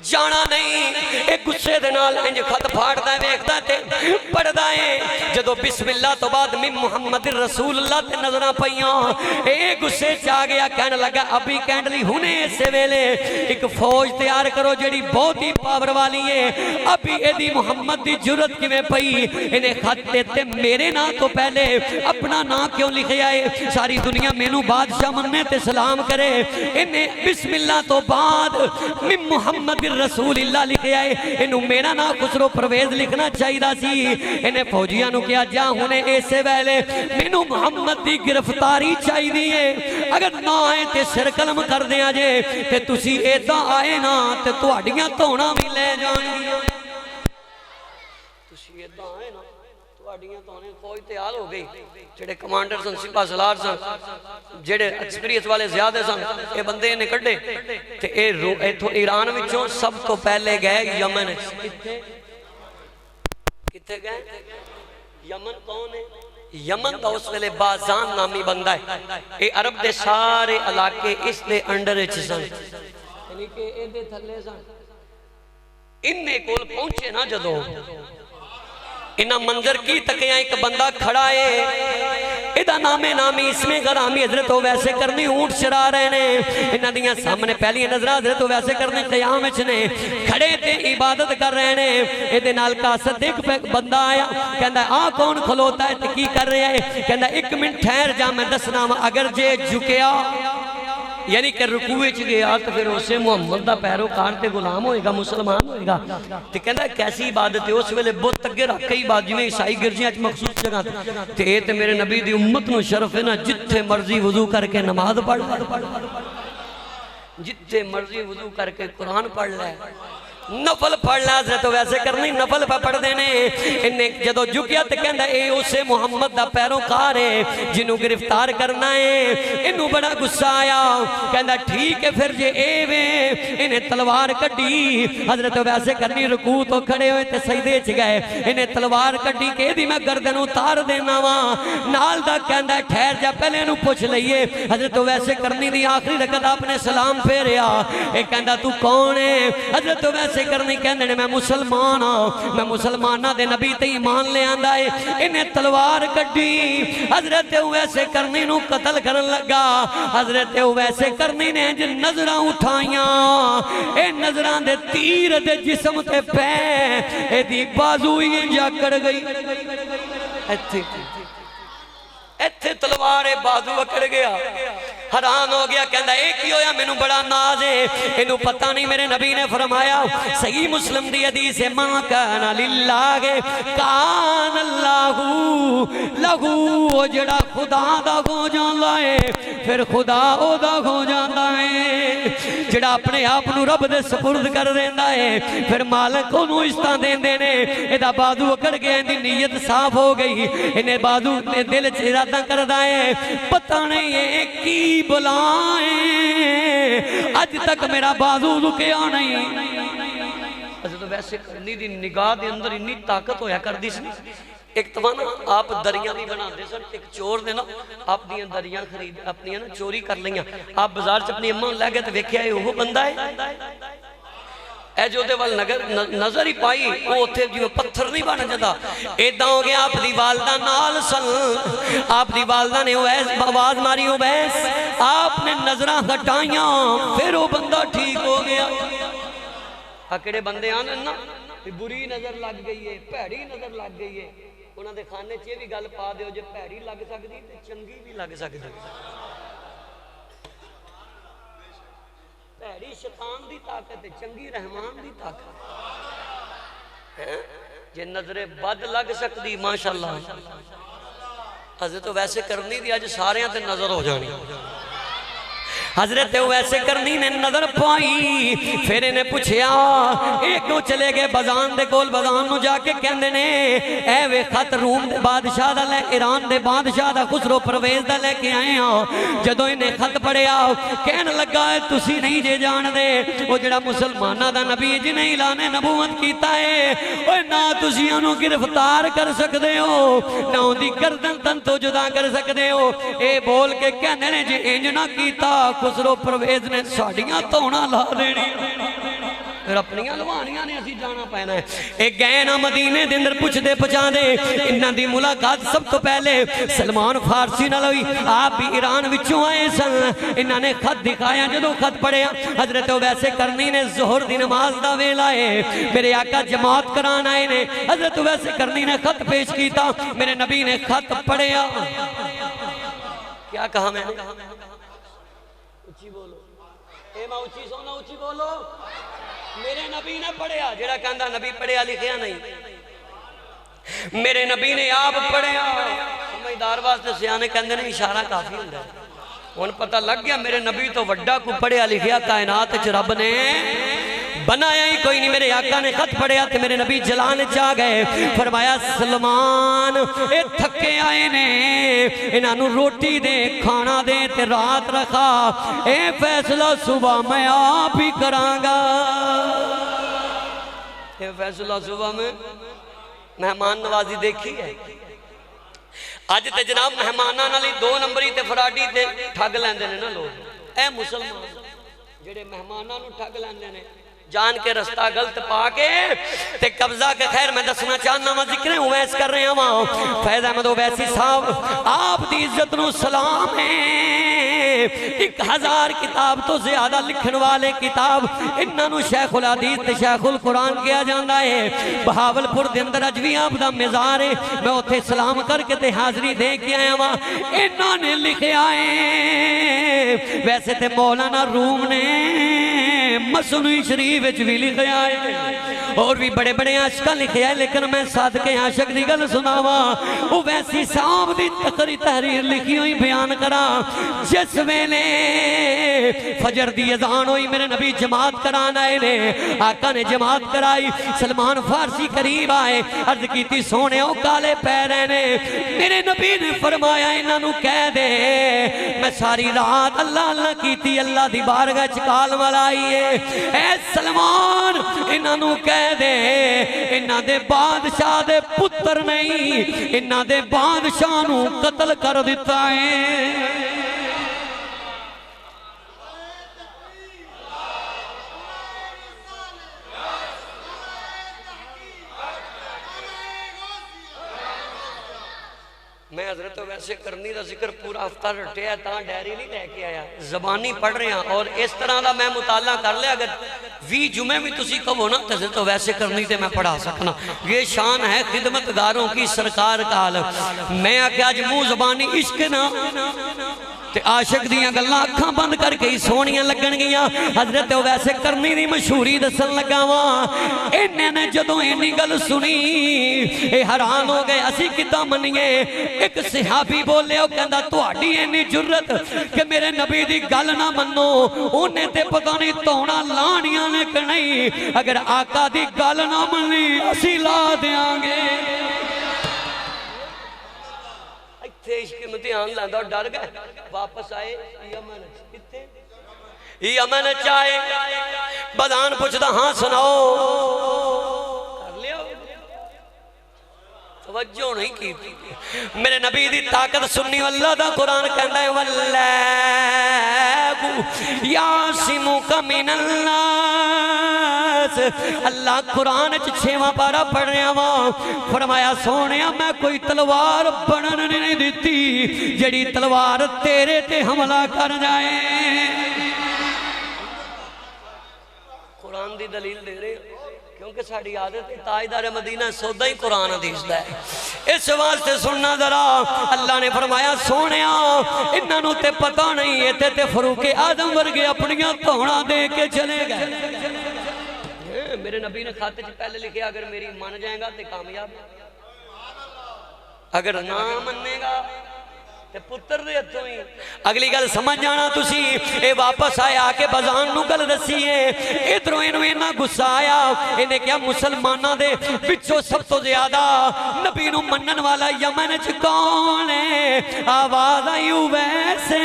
جانا نہیں ایک غصے دے نال انج خط پھاڑدا ہے ویکھدا تے پڑھدا ہے جدوں بسم اللہ تو بعد من محمد رسول اللہ تے نظراں پیاں ایک غصے چ آ گیا کہنے لگا ابھی کینڈلی ہنے سے ویلے ایک فوج تیار کرو جڑی بہت ہی پاور والی ہے ابھی ایدی محمد دی جرت کیویں پئی انہیں خط دیتے میرے نا تو پہلے اپنا نا کیوں لکھیا ہے ساری دنیا مینوں بادشاہ مننے تے سلام کرے انہیں بسم اللہ تو بعد من محمد رسول اللہ لکھے آئے، انہوں میرا نام خسرو پرویز لکھنا چاہیے سی، انہیں فوجیاں نو کیا جا ہونے ایسے ویلے مینوں محمد دی گرفتاری چاہیے دیئے، اگر نہ آئے تے سر قلم کر دیا جے تے تسی ایدہ آئے نا تے تواڈیاں تونا بھی لے جائیں، تسی ایدہ آئے نا تواڈیاں تونے فوج تیار ہو گئی، جڑے کمانڈر سن سپاہ سالار سن جڑے ایکسپیرینس والے زیادہ سن اے بندے نے کڈے تے اے تو ایران وچوں سب تو پہلے گئے یمن، کتھے گئے؟ یمن کون ہے؟ یمن دا اس ویلے بازان نامی بندہ ہے، اے عرب دے سارے علاقے اس دے انڈر اچھ سن، یعنی کہ اے دے تھلے سن، انہیں کول پہنچے نا جدو انہا منظر کی تکیاں ایک بندہ کھڑا ہے، ادھا نامی اسمِ غرامی حضرت ہو ویسے کرنی اونٹ چرا رہے نے، انہا دیاں سامنے پہلی نظرہ حضرت ہو ویسے کرنے قیام اچھنے کھڑے تے عبادت کر رہے نے، ادھے نال کا صدق پہ بندہ آیا کہندہ کون کھلوتا ہے تے کی کر رہے ہیں، کہندہ ایک منٹ ٹھہر جا میں دسنا اگر جے جھکیا یعنی کہ رکوع چ گیا تو پھر اسے محمد دا پیروکار تے غلام ہوئے گا، مسلمان ہوئے گا، تے کہندا کیسی عبادت ہے، اس ویلے بت اگے رکھ کے عبادت جویں عیسائی گرجیاں وچ مخصوص جگہ تے اے تے میرے نبی دی امت نو شرف ہے نا جتھے مرضی وضو کر کے نماز پڑھ جتھے مرضی وضو کر کے قرآن پڑھ لے، نفل پڑھ لے، حضرت ویسے کرنی نفل پہ پڑھ دینے، انہیں جدو جھکیا تے کہندہ اے اسے محمد دا پیروکار ہے جنہوں گرفتار کرنا ہے، انہوں بڑا غصہ آیا، کہندہ ٹھیک ہے پھر جے اے وے، انہیں تلوار کڑی، حضرت ویسے کرنی رکوع تو کھڑے ہوئے تے سجدے چ گئے، انہیں تلوار کڑی کہ دی میں گردن اتار دینا وہاں، نال دا کہندہ ٹھہر جا پہلے انہوں پوچھ لئیے، حضرت ویسے کرنی دی آخری رکعت آپ نے سلام پھیریا، اے کہندہ تو کون ہے؟ حضرت ویسے کرنی کہندے نے میں مسلمان ہوں، میں مسلمانہ دے نبی تے ایمان لے آندہ ہے، انہیں تلوار کڑی، حضرت ویسے کرنی نو قتل کرن لگا، حضرت ویسے کرنی نے جن نظرہ اٹھائیاں، اے نظران دے تیر دے جسم تے پہ، اے دی بازوئی جا کر گئی، ایتھے تلوار بازو اکڑ گیا، حران ہو گیا، کہندہ ایک ہی ہویا میں بڑا ناز ہے، انہوں پتہ نہیں میرے نبی نے فرمایا صحیح مسلم دی حدیث ہے مَا کَانَ لِلَّهِ کَانَ اللَّهُ لَهُ جڑا خدا دا ہو جاندہ ہے پھر خدا او دا ہو جاندہ ہے، جڑا اپنے آپ نو رب دے سپرد کر دیندہ ہے پھر مالک انہوں استان دین دینے، ادھا بازو اکڑ گیا اندی نیت صاف ہو گئی، انہیں بازو دل چرادہ کر دائے، پتہ نہیں ہے کی بلائیں آج تک میرا بازو رکیا نہیں، حضرت ویسے کرنی دی نگاہ دے اندر انی طاقت ہویا کر دی سی، ایک توانا آپ دریاں بھی بنا دے سن، ایک چور دینا آپ دیاں دریاں خرید اپنی چوری کر لیں، آپ بازار چ اپنی اماں لے گئے تو ویکھیا ہے وہ بندہ ہے، اے جو دے وال نظر ہی پائی وہ اتھے جو پتھر نہیں بانا جدا، ایدہ ہو گیا آپ دی والدہ نال سن، آپ دی والدہ نے آواز ماری ہو بیس، آپ نے نظرہ ہٹائیاں پھر وہ بندہ ٹھیک ہو گیا، اکڑے بندے آنے نا بری نظر لگ گئی ہے، پیڑی نظر لگ گئی ہے، انہاں دے خانے چے بھی گل پا دے ہو جو پیڑی لگ سکتی تے چنگی بھی لگ سکتی، پیڑی شیطان دی طاقت ہے چنگی رحمان دی طاقت، جے نظر بد لگ سکتی ماشاءاللہ، حضرت ویسے کرنی دی آج سارے ہیں تے نظر ہو جانی، حضرت ویسے کرنی نے نظر پائی، پھر انہیں پوچھیا، ایک نو چلے گئے بازان دے کول، بازان نو جا کے کہندے نے اے وے خط روم دے بادشاہ دا لے ایران دے بادشاہ دا خسرو پرویز دا لے کے آئے ہاں، جدو انہیں خط پڑھیا کہنے لگا ہے تسی نہیں جے جان دے، وہ جڑا مسلمانہ دا نبی جنہیں اعلان نبوت کیتا ہے، وہ نہ تسی انہوں گرفتار کر سکتے ہو، نہ ان دی گردن تن تو جدا کر سکتے ہو، اے بول کے کہنے نے جے انج نہ کیتا خسرو پرویز نے ساڑیاں تونا لا دینی، پھر اپنیاں لوانیاں نے اسی جانا پہنا ہے، ایک گئے نا مدینے دے اندر پوچھ دے پچھا دے، انہاں دی ملاقات سب تو پہلے سلمان فارسی نہ لوئی، آپ بھی ایران وچوں آئے سن، انہاں نے خط دکھایا، جدو خط پڑھیا حضرت ویسے کرنی نے ظہر دی نماز دا ویلا ہے، میرے آقا جماعت کران آئے نے، حضرت ویسے کرنی نے خط پیش کیتا، میرے نبی نے خط پڑھیا، کیا کہا میں اچھی بولو، اے ماں اچھی سونا اچھی بولو، میرے نبی نے پڑھیا، جڑا کہندا نبی پڑھیا لکھیا نہیں، میرے نبی نے آپ پڑھیا۔ سمجھدار واسطے سیانے کہندے نے اشارہ کافی ہوندا ہے۔ ہن پتہ لگ گیا میرے نبی تو وڈا کو پڑھیا لکھیا کائنات وچ رب نے بنایا ہی کوئی نہیں۔ میرے آقا نے خط پڑھیا تے میرے نبی جلان چاہ گئے، فرمایا سلمان اے تھکے آئے نے، انہاں نو روٹی دے، کھانا دے تے رات رکھا، اے فیصلہ صبح میں آپ ہی کرانگا۔ اے فیصلہ صبح میں مہمان نوازی دیکھی ہے۔ آج تے جناب مہمانہ نالی دو نمبری تے فراڈی تے ٹھگ لیندے نے نا لوگ۔ اے مسلمان جڑے مہمانہ نو ٹھگ لیندے نے، جان کے رستہ غلط پا کے تے قبضہ کے خیر میں دسنا چاہنا ہوں، ذکر اویس کر رہے ہیں ہم فیض احمد اویسی صاحب آپ دی عزت نو سلام ہے۔ 1000 کتاب تو زیادہ لکھن والے کتاب انہاں نو شیخ الحدیث تے شیخ القرآن کیا جاندہ ہے۔ بہاول پور دے اندر اجوی آپ دا مزار ہے، میں اتھے سلام کر کے تے حاضری دے کے آیا ہوں۔ انہاں نے لکھے آئے ویسے تے مولانا روم نے مصنوعی شریف بھی لکھے آئے اور بھی بڑے بڑے عاشقہ لکھے آئے، لیکن میں صادقے عاشق دی گل سناوا اویسی صاحب دی تحریر لکھی ہوئی بیان کرا۔ جس ویلے فجر دی اذان ہوئی میرے نبی جماعت کران آئے نے، آقا نے جماعت کرائی، سلمان فارسی قریب آئے، عرض کی تھی سونے او کالے پیرے نے، میرے نبی نے فرمایا انہاں نو کہہ دے میں ساری رات اللہ اللہ کی تھی، اللہ دی بارگاہ چکال ملائی ہے۔ اے سلمان انہاں نو کہہ دے انہاں دے بادشاہ دے پتر نہیں، انہاں دے بادشاہ نو قتل کر دیتا ہے۔ میں حضرت ویسے کرنی دا ذکر پورا ہفتہ رٹے ہے، تاں ڈیری نہیں لے کے آیا، زبانی پڑھ رہے ہیں اور اس طرح دا میں مطالعہ کر لیا۔ اگر 20 جمعے میں تسی کہو نا تو حضرت ویسے کرنی تے میں پڑھا سکنا۔ یہ شان ہے خدمتگاروں کی سرکار کا عالم۔ میں آکے آج منہ زبانی عشق نا تے عاشق دیاں گلاں اکھاں بند کر کے ہی سونیاں لگن گیاں۔ حضرت ویسے کرنی دی مشہوری دسن لگا واں، انہیں نے جدوں اینی گل سنی اے حیران ہو گئے، اسی کداں منیے۔ ایک صحابی بولے او کہندا تہاڈی اینی جرت کہ میرے نبی دی گل نہ منو، انہیں تے پتہ نہیں توڑا لانیاں نے کہ نہیں، اگر آقا دی گل نہ منی اسی لا دیاں گے۔ تھے عشق امتحان لاندا اور ڈر گئے، واپس آئے یمن کتے یمن چاہے بدان پوچھتا ہاں سناؤ کر لیا توجہ نہیں کی۔ میرے نبی دی طاقت سننی اللہ دا قرآن کہندا ہے واللہ یعصمک من الناس۔ اللہ قرآن 6واں پارہ پڑھ رہا ہوں، فرمایا سونیا میں کوئی تلوار بنن نہیں دیتی جڑی تلوار تیرے تے حملہ کر جائے۔ قرآن دی دلیل دے رہے کیونکہ ساڑھی عادت ہے تاجدار مدینہ سودا ہی قرآن حدیث دا ہے۔ اس واسطے سننا ذرا، اللہ نے فرمایا سونیا انہاں نو تے پتہ نہیں ہے تے فاروق اعظم ورگے اپنیاں توڑاں دے کے چلے گئے۔ میرے نبی نے خاتے سے پہلے لکھے اگر میری مان جائیں گا تے کامیاب، اگر نہ مننے گا تے پتر دے ہتھوں ہی۔ اگلی گل سمجھ جانا تسی، اے واپس آیا کہ بازان نو گل دسی ہے، ادھروں انہوں انہاں گسا آیا، انہیں کیا مسلمانہ دے بچوں سب تو زیادہ نبی نو منن والا یمن چکون ہے، آواز آئی ویسے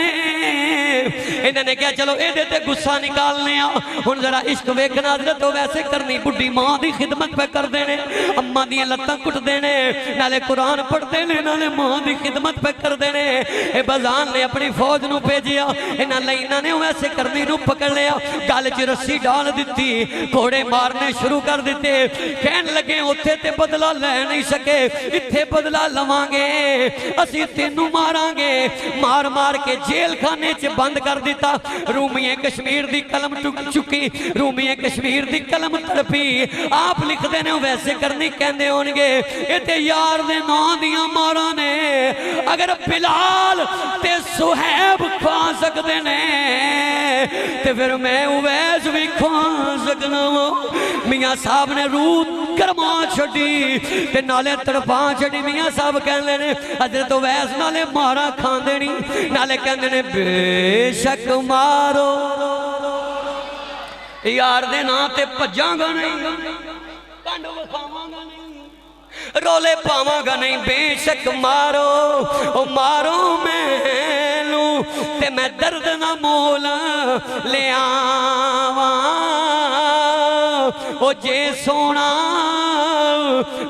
انہوں نے کیا چلو اے دیتے گسا نکالنے آؤ۔ ان ذرا عشق ویکھنا حضرت ویسے کرنی، بڑی ماں دی خدمت پہ کر دینے، اممہ دیاں لتاں کٹ دینے، نالے قرآن پڑھ دینے، نالے ماں دی خدمت پہ کر دینے۔ اے بازان نے اپنی فوج نو بھیجیا، انہاں لائنہ نے ویسے کرنی نو پکڑ لیا، گال چ رسی ڈال دیتی، گھوڑے مارنے شروع کر دیتے، کہن لگے اتھے تے بدلہ لے نہیں سکے، اتھے بدلہ لواں گے، اسی تینوں ماراں گے، مار مار کے جیل کھانے خانے چ بند کر دیتا رومیے کشمیر دی قلم چکی رومیے کشمیر دی قلم تڑپی آپ لکھ دینے ویسے کرنی کہندے ہونگے اتے یار دے نام دیاں مارا نے اگر بلال تے سہیب کھا سکتے نے تے پھر میں اویس بھی کھا سکنا ہوں میاں صاحب نے روح کرما چھڑی تے نالے تڑپا چھڑی میاں صاحب کہنے نے حضرت اویس نالے مارا کھان دینی نالے کہنے نے بے شک مارو یار دے نا تے پجاں گا نہیں کانڈو بخاواں گا نہیں رولے پاواں گا نہیں بے شک مارو او مارو میں لوں تے میں درد نہ مولا لے آواں او جے سونا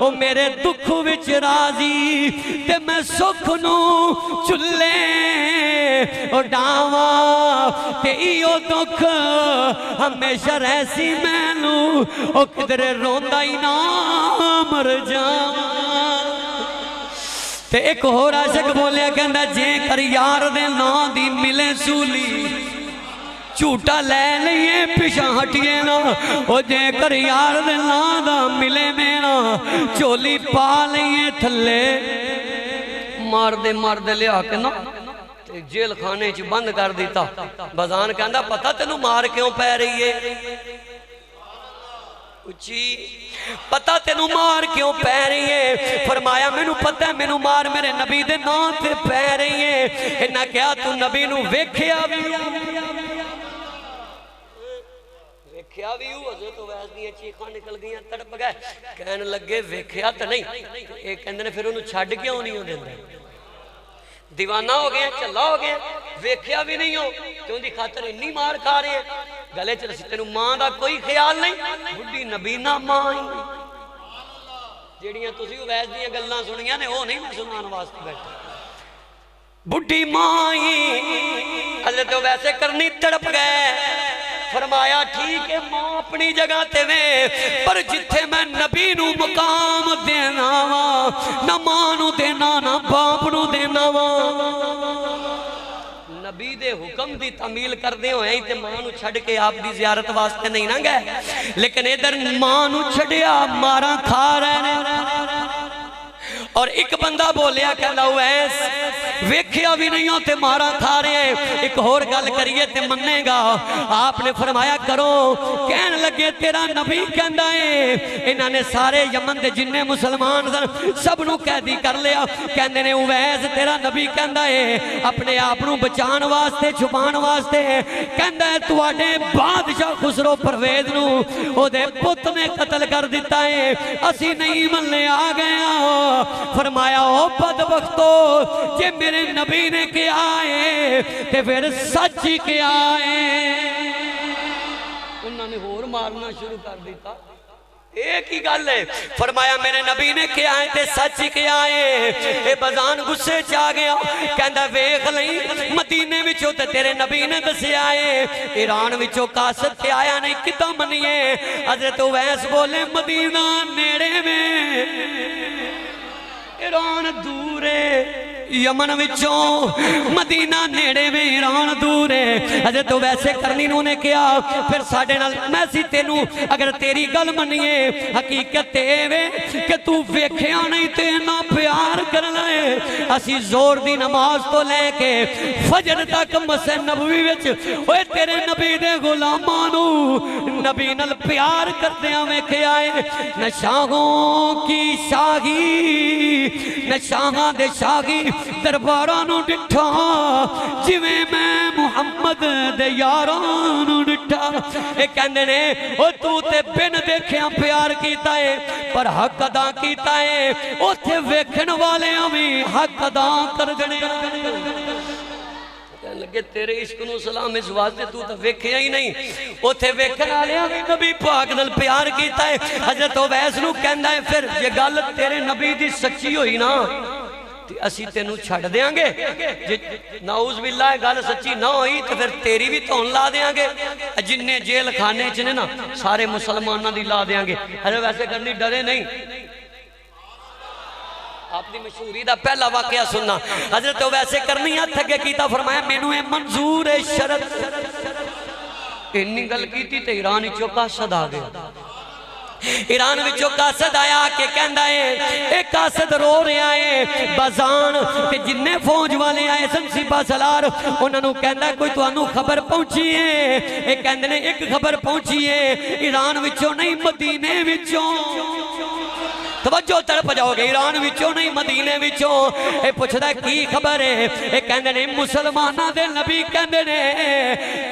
او میرے دکھ وچ راضی تے میں سکھ نو چلے او ڈاواں تے ایو دکھ ہمیشہ رہسی میں لوں او کدرے روندہ ہی نہ مر جاواں تے ایک ہو عاشق بولیا کہندا جے کر یار دے نا دی ملے سولی چھوٹا لے لئے پیشا ہٹیے نا او جے کر یار دے نا دا ملے مینا چولی پا لئے تھلے مار دے لے آکے نا جیل خانے چ بند کر دیتا بزان کہندا پتہ تینوں مار کیوں پہ رہی ہے اچھی پتہ تینوں مار کیوں پہ رہی ہے فرمایا میں نو پتہ ہے میں نو مار میرے نبی دے نا تے پہ رہی ہے انہا کیا تو نبی نو ویکھیا بھی ویکھیا بھی ہو حضرت اویس دیاں چیخاں نکل گئیاں تڑپ گئے کہنے لگے ویکھیا تو نہیں ایک کہندے نے پھر انہوں چھڑ کیوں نہیں ہو دیندے دیوانہ ہو گئے چلا ہو گئے ویکھیا بھی نہیں ہو کیوں دی خاطر انی مار کھا رہے ہیں گلے چل سکتے نو ماں دا کوئی خیال نہیں بڑی نبینا ماں ہی جیڑیاں تسی اویس دیاں گلاں سنیاں نے وہ نہیں میں سنان واسطے بیٹھا بڑی ماں ہی حضرت اویس کرنی تڑپ گئے فرمایا ٹھیک ہے ماں اپنی جگہ تے میں پر جتھے میں نبی نو مقام دینا وا نہ ماں نو دینا نہ باپ نو دینا وا نبی دے حکم دی تعمیل کر دے ہوئے ہی تے ماں نو چھڑ کے آپ دی زیارت واسطے نہیں نہ گئے لیکن ادھر ماں نو چھڑیا مارا کھا رہے اور ایک بندہ بولیا کہنا اویس ویکھیا بھی نہیں ہوتے مارا کھا رہے ہیں ایک اور گل کریے تے مننے گا آپ نے فرمایا کرو کہنے لگے تیرا نبی کہندا ہے انہاں نے سارے یمن دے جننے مسلمان سب نو قیدی کر لیا کہندے نے اویس تیرا نبی کہندا ہے اپنے آپ نو بچان واسطے چھپان واسطے کہندا ہے تواڈے بادشاہ خسرو پرویز نو او دے پت نے قتل کر دیتا ہے اسی نہیں مننے آ گئے فرمایا او بدبختو جے میرے نبی نے کیا ہے تے پھر سچ ہی کیا ہے انہوں نے ہور مارنا شروع کر دیتا ایک ہی گل ہے فرمایا میرے نبی نے کیا ہے تے سچ ہی کیا ہے اے بزان غصے چاہ گیا کہندہ ویخ لئی مدینے وچوں تے تیرے نبی نے دسیا ہے ایران وچوں قاصد تے آیا نہیں کتا منیے حضرت اویس بولے مدینہ نیڑے میں ایران دور ہے یمن وچوں مدینہ نیڑے میں ایران دور ہے حضرت ویسے کرنی نوں نے کیا پھر ساڑھے نال میں سی تینوں اگر تیری گل منیے حقیقت تے کہ تو ویکھیا نہیں تے نہ پیار کرنا ہے اسی زور دی نماز تو لے کے فجر تک مسجد نبوی وچ اوے تیرے نبی دے غلامانو نبی نال پیار کردیاں ویکھیا ہے نہ شاہوں کی شاہی نہ شاہاں دے شاہی دربارانو ڈٹھا جویں میں محمد دے یارانو ڈٹھا ایک کہندے نے او تو تے بن دیکھیاں پیار کیتا ہے پر حق ادا کیتا ہے او تے ویکھن والے ہمیں حق ادا کر گنے کہنے لگے تیرے عشق نو سلام اس واسطے تو ویکھیا ہی نہیں او تے ویکھن والے ہمیں نبی پاک نال پیار کیتا ہے حضرت اویس نو کہندا ہے پھر یہ گل تیرے نبی دی سچی ہوئی نا اسی تینوں چھڑ دیاں گے نعوذ باللہ گل سچی نہ ہوئی تو پھر تیری بھی تون لا دیاں گے جننے جیل کھانے چنے نا سارے مسلمانہ دی لا دیاں گے حضرت ویسے کرنی ڈرے نہیں آپ دی مشہوری دا پہلا واقعہ سننا. حضرت ویسے کرنی ہاتھ اگے کیتا فرمایا مینوں اے منظور ہے شرط. انی گل کیتی تے ایران وچوں قاصد آ گیا. ایران وچوں قاصد آیا کہ کہندا ہے ایک قاصد رو رہا ہے بازان تے جننے فوج والے آئے سن سپاہ سالار انہاں نوں کہندا کوئی تانوں خبر پہنچی ہے. اے کہندے نے ایک خبر پہنچی ہے ایران وچوں نہیں مدینے وچوں. توجہ تڑپ جاؤ گے. ایران وچوں نہیں مدینے وچوں. اے پوچھدا کی خبر ہے. اے کہندے نے مسلماناں دے نبی کہندے نے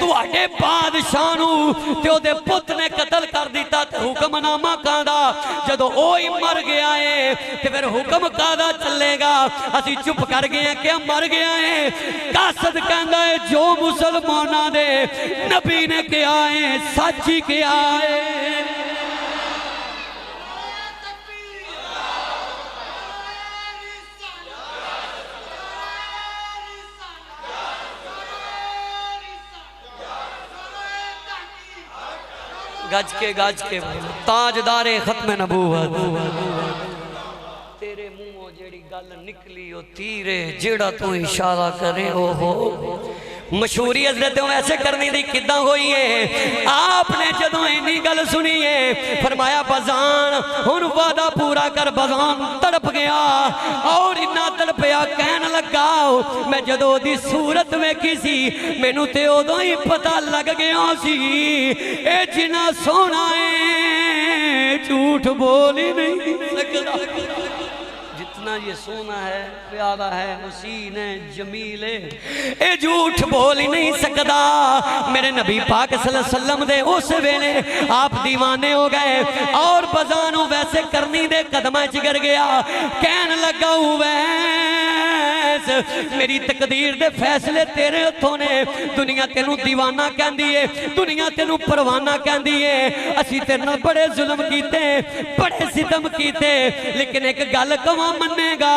تواڈے بادشاہ نوں تے او دے پت نے قتل کر دیتا تے حکم نامہ کاندا جدوں اوہی مر گیا ہے تے پھر حکم کادا چلے گا. اسی چپ کر گئے ہیں کہ مر گیا ہے. قاصد کہندا ہے جو مسلماناں دے نبی نے کیا ہے سچ ہی کیا ہے. گج کے تاجدار ختم نبوت. تیرے منہوں جیڑی گل نکلی او تیرے جیڑا تو اشارہ کرے او ہو. مشہوری حضرت ویسے کرنی دی کداں ہوئی ہے. آپ نے جدوں اینی گل سنی ہے فرمایا بازان ہن وعدہ پورا کر. بازان تڑپ گیا اور اتنا تڑپیا کہن لگا میں جدوں دی صورت ویکھی سی مینوں تے اودوں ہی پتہ لگ گیا سی اے جنا سونا ہے جھوٹ بول ہی نہیں سکتا. جتنا یہ سونا ہے پیارا ہے حسین ہے جمیل ہے اے جھوٹ بول ہی نہیں سکتا. میرے نبی پاک صلی اللہ علیہ وسلم دے اس ویلے آپ دیوانے ہو گئے اور بازانوں ویسے کرنی دے قدمہ چگر گیا. کہن لگا ویس میری تقدیر دے فیصلے تیرے ہتھوں نے. دنیا تینوں دیوانہ کہندی ہے دنیا تینوں پروانہ کہندی ہے. اسی تیرے بڑے ظلم کیتے بڑے ستم کیتے لیکن ایک گل کواں منے گا.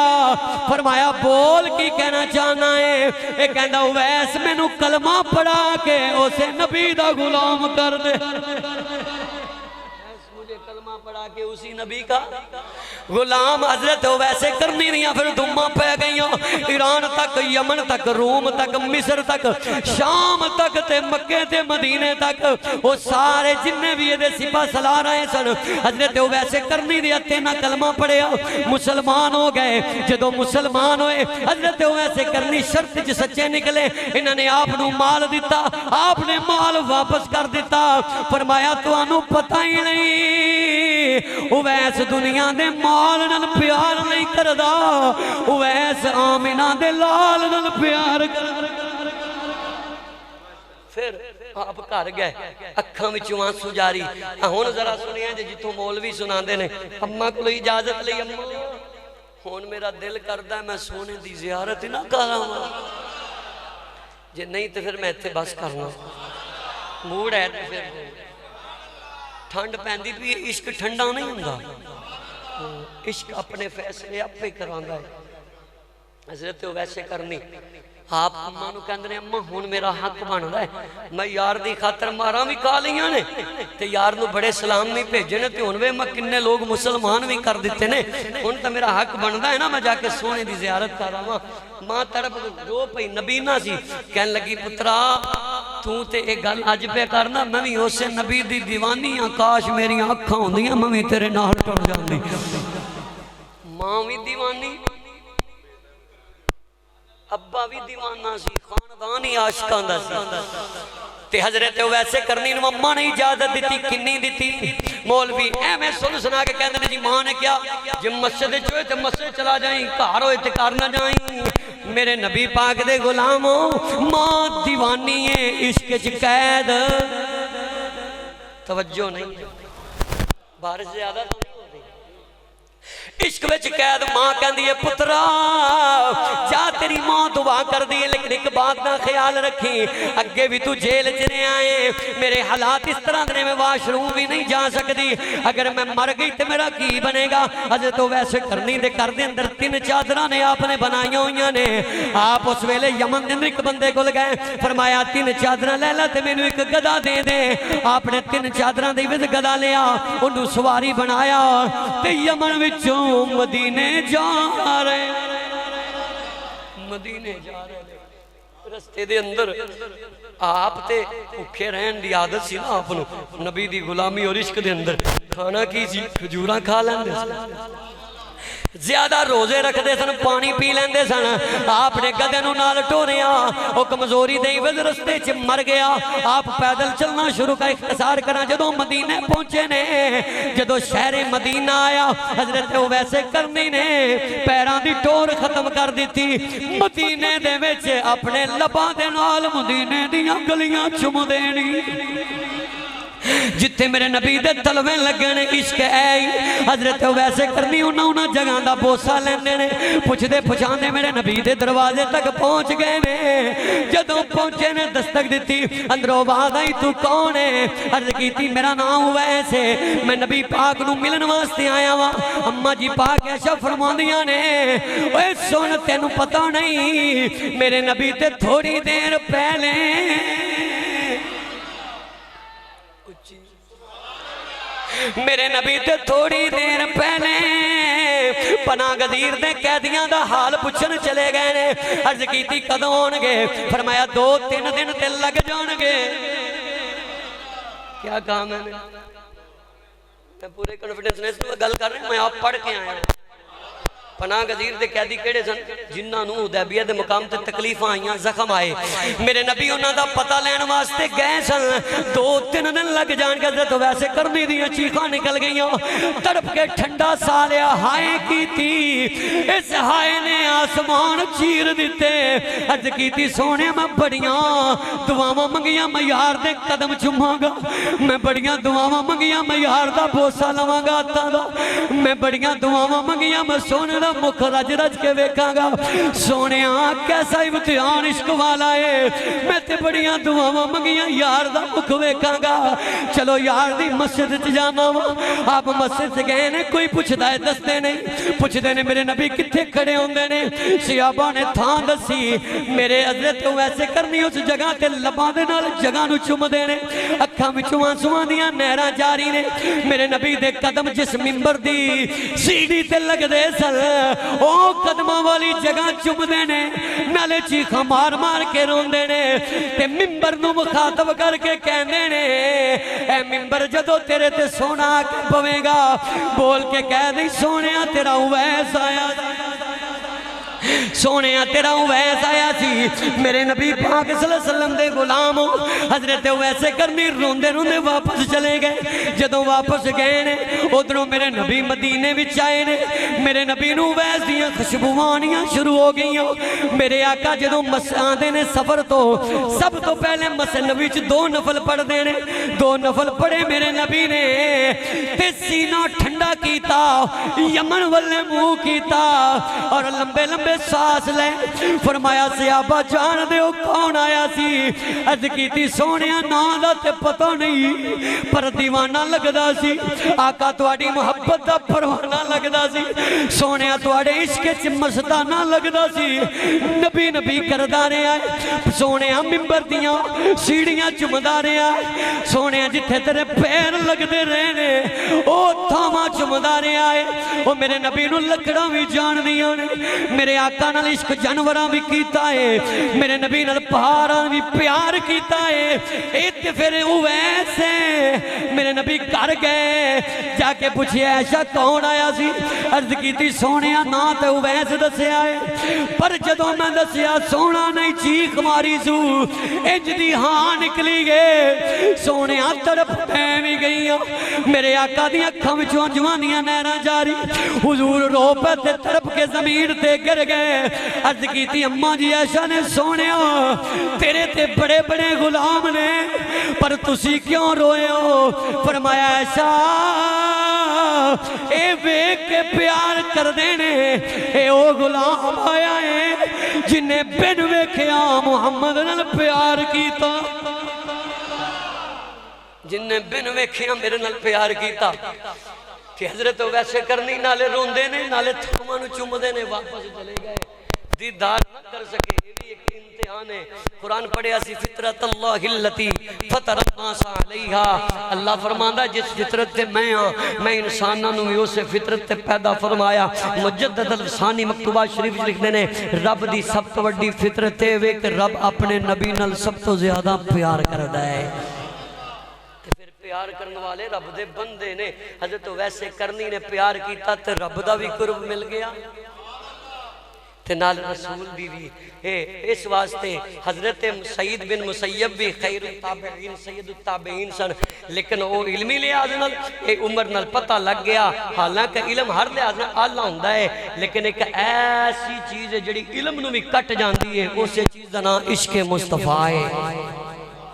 فرمایا بول کی کہنا چاہنا ہے. ایک کہندہ ویس میں نو کلمہ پڑھا کے اسے نبی دا غلام کر دے. مجھے کلمہ پڑھا کے اسی نبی کا غلام. حضرت ویسے کرنی رہی پھر دمہ پہ گئی ایران تک یمن تک روم تک مصر تک شام تک تے مکہ تے مدینے تک وہ سارے جننے بھی یہ سپاہ سالار آئے سن. حضرت ویسے کرنی رہی تینا کلمہ پڑھیا مسلمان ہو گئے. جدو مسلمان ہوئے حضرت ویسے کرنی شرط جو سچے نکلے انہوں نے آپ نو مال دیتا آپ نے مال واپس کر دیتا. فرمایا تو انو پتہ ہی نہیں ویس دنیا دے مال نال پیار نہیں کردا ویس آمینہ دے لال نال پیار کردا. پھر آپ گھر گئے اکھاں وچوں آنسو جاری. ہن ذرا سنیا جے جتوں مولوی سناندے نے اماں کول اجازت لئی اماں ہن میرا دل کردا ہے میں سونے دی زیارت نہ کراواں. جے نہیں تے پھر میں ایتھے بس کرنا موڈ ہے تے پھر ٹھنڈ پیندی بھی عشق ٹھنڈا نہیں ہوندا. عشق اپنے فیصلے اپنے کراندا ہے. حضرت ویسے کرنی آپ اماں نو کہندے نے اماں ہن میرا حق بندا ہے میں یار دی خاطر ماراں بھی کھا لیاں نے تے یار نو بڑے سلام نہیں بھیجے نے تے ہن وے میں کنے لوگ مسلمان بھی کر دتے نے. ہن تے میرا حق بندا ہے نا میں جا کے سونے دی زیارت کراواں. ماں تڑپ رو پئی نبینا سی کہن لگی پترا تو تے ایک گل اج پہ کرنا میں بھی اسے نبی دی دیوانی ہاں کاش میری اکھاں ہوندیاں میں بھی تیرے نال ٹر جاندی. ماں بھی دیوانی ابا بھی دیوانہ سی خاندان ہی عاشقاں دا سی. تے حضرت ویسے کرنی نو اماں نے اجازت دیتی کنی دیتی. مولوی میں سن سنا کے کہندے نے جی ماں نے کیا جب مسجد چوئے تے مسجد چلا جائیں گھر ہوئے تے کر نہ جائیں. میرے نبی پاک دے غلاموں ماں دیوانی ہے عشق چ قید. توجہ نہیں بارش زیادہ تو نہیں ہو رہی. عشق وچ قید. ماں کہندی ہے پترا جا تیری ماں دعا کر دی لیکن ایک بات نہ خیال رکھی، اگے بھی تو جیل چنے آئے، میرے حالات اس طرح دنے میں واش روم بھی نہیں جا سکتی، اگر میں مر گئی تو میرا کی بنے گا؟ حضرت ویسے کرنی دے کر دے اندر 3 چادرہ نے آپ نے بنائیاں ہوئیاں نے۔ آپ اس ویلے یمن دن ایک بندے کو لگائے، فرمایا 3 چادرہ لے لے تے میں نے ایک گدا دے دے۔ آپ نے 3 چادرہ دے وید گدا لیا، انہوں سواری بنایا تے یمن وچوں مدینے جا رہے، مدینے جا رہے، رستے دے اندر آپ تے بھوکے رہن دی عادت سی نا، آپ نبی دی غلامی اور عشق دے اندر کھانا کی سی، کھجوراں کھا لیندے سن، زیادہ روزے رکھ دے سن، پانی پی لیندے سن۔ آپ نے گدے نو نال ٹوریا، او کمزوری دے وچ رستے چ مر گیا۔ آپ پیدل چلنا شروع کا اختصار کرنا، جدوں مدینے پہنچے نے، جدوں شہر مدینہ آیا، حضرت ویسے کرنی نے پیراں دی ٹور ختم کر دیتی، مدینے دے وچ اپنے لباں دے نال مدینے دیاں گلیاں چم دینی، جتھے میرے نبی دے تلوے لگنے عشق ہے۔ حضرت ویسے کرنی انہاں جگہ دا بوسا لیندے نے، پوچھ دے پچھاندے میرے نبی دے دروازے تک پہنچ گئے نے۔ جدوں پہنچے نے دستک دیتی، اندروں آواز آئی تو کون ہے؟ عرض کیتی میرا نام ویسے، میں نبی پاک نو ملن واسطے آیا وا۔ اماں جی پاک ایشا فرماندیاں نے، اوے سن تینوں پتہ نہیں میرے نبی تے تھوڑی دیر پہلے میرے نبی تے تھوڑی دیر پہلے پناہ گزیر دے قیدیاں دا حال پوچھن چلے گئے نے۔ عرض کیتی کدوں ہون گے؟ فرمایا 2-3 دن تے لگ جان گے۔ کیا کہا میں نے؟ میں پورے کنفیڈنس نے اس میں گل کر رہے ہیں، میں آپ پڑھ کے آیا ہوں۔ پناہ گزیر دے قیدی کیڑے سن؟ جنہاں نو حدیبیہ دے مقام تے تکلیفاں آئیاں، زخم آئے، میرے نبی انہاں دا پتہ لین واسطے گئے سن۔ 2-3 دن لگ جان کے تو ویسے کرنی دیاں چیخاں نکل گئیاں، تڑپ کے ٹھنڈا سالیا ہائے کیتی، اس ہائے نے آسمان چیر دیتے۔ عرض کیتی سونے میں بڑیاں دعاواں منگیاں، میں یار دے قدم چوماں گا، میں بڑیاں دعاواں منگیاں، میں یار دا بوسا لواں گا ہتھاں دا، میں بڑیاں دعاواں منگیاں، میں سونے مکھ رج رج کے ویکھاں گا۔ سونے کیسا امتحان عشق والا ہے، میں تے بڑیاں دعاواں منگیاں، یار دا مکھ ویکھاں گا۔ چلو یار دی مسجد چ جانا وا۔ آپ مسجد سے گئے نے، کوئی پوچھدا ہے دستے نہیں، پوچھدے نے میرے نبی کتھے کھڑے ہوندے نے؟ صحابہ نے تھاں دسی، میرے حضرت ویسے کرنی اس جگہ تے لباں دے نال جگہ نو چوم دے نے، اکھاں وچوں آنسواں دیاں نہراں جاری نے۔ میرے نبی دے قدم جس منبر دی سیڑھی تے لگ دے سن، او قدمہ والی جگہ چم دینے، نالے چیخاں مار مار کے رون دینے، تے ممبر نو مخاطب کر کے کہن دینے، اے ممبر جدو تیرے تے سونا کے پوے گا، بول کے کہہ دی سونیا تیرا ویس آیا، سونیا تیرا ویس آیا سی۔ میرے نبی پاک صلی اللہ علیہ وسلم دے غلام حضرت ویسے کرنی روندے روندے واپس چلے گئے۔ جدوں واپس گئے نے، ادھروں میرے نبی مدینے وچ آئے نے، میرے نبی نو ویس دیاں خوشبوانیاں شروع ہو گئیاں۔ میرے آقا جدوں آندے نے سفر تو سب تو پہلے مسجد نبی وچ 2 نفل پڑھ دے نے، 2 نفل پڑھے میرے نبی نے، تے سینہ ٹھنڈا کیتا، یمن والے منہ کیتا، اور لمبے لمبے ساس لے۔ فرمایا صحابہ جان دے ہو کون آیا سی؟ عرض کیتی سونیا نام دا تے پتہ نہیں، پر دیوانہ لگدا سی، آقا تواڈی محبت دا پروانہ لگدا سی، سونیا تواڈے عشق وچ مستانہ لگدا سی، نبی نبی کردا رہیا ہے، سونیا منبر دیاں سیڑھیاں چمدا رہیا ہے، سونیا جتھے تیرے پیر لگدے رہنے او تھاواں چمدا رہیا ہے۔ او میرے نبی نو لکڑاں وی جان دیاں نے، میرے آقا نال عشق جانوراں بھی کیتا ہے، میرے نبی نال پہاڑاں بھی پیار کیتا ہے۔ ایت پھر ویسے میرے نبی کر گئے، جا کے پوچھے ایشا کون آیا سی؟ عرض کیتی سونیا نا تے ویس دسیا ہے، پر جدوں میں دسیا سونا نہیں چیخ ماری سو، انج دی ہاں نکلی گئے، سونیا تڑپ پہ بھی گئیاں، میرے آقا دی اکھاں وچوں جوانیاں نہراں جاری، حضور رو پہ تے تڑپ کے زمین تے گر گئے۔ عرض کیتی اماں جی عائشہ نے سونیا تیرے تے بڑے بڑے غلام نے، پر تسی کیوں روئے ہو؟ فرمایا عائشہ اے ویکھ کے پیار کر دینے، اے او غلام آیا ہے جنہیں بن ویکھیا محمد نال پیار کیتا جنہیں بن ویکھیا میرے نال پیار کیتا کہ حضرت ویسے کرنی نالے روندے نے نالے تھوماں نو چومدے نے واپس چلے گئے دیدار نہ کر سکے یہ بھی ایک امتحان ہے قرآن پڑھیا سی فطرت اللہ اللتی فطر الناس علیہا اللہ فرماندا جس فطرت تے میں انساناں نو اسے فطرت تے پیدا فرمایا مجدد الفسانی مکتوبات شریف لکھنے نے رب دی سب تو وڈی فطرت ہے وے کہ رب اپنے نبی نال سب تو زیادہ پیار کردا ہے پیار کرنے والے رب دے بندے نے حضرت ویسے کرنی نے پیار کیتا تے رب دا بھی قرب مل گیا تے نال رسول بھی اس واسطے حضرت سعید بن مسیب بھی خیر التابعین سید التابعین سن لیکن وہ علمی لحاظ نال عمر نال پتہ لگ گیا حالانکہ علم ہر لحاظ نال آلہ ہوندا ہے لیکن ایک ایسی چیز ہے جڑی علم نو بھی کٹ جاندی ہے اس چیز دا نام عشق مصطفیٰ ہے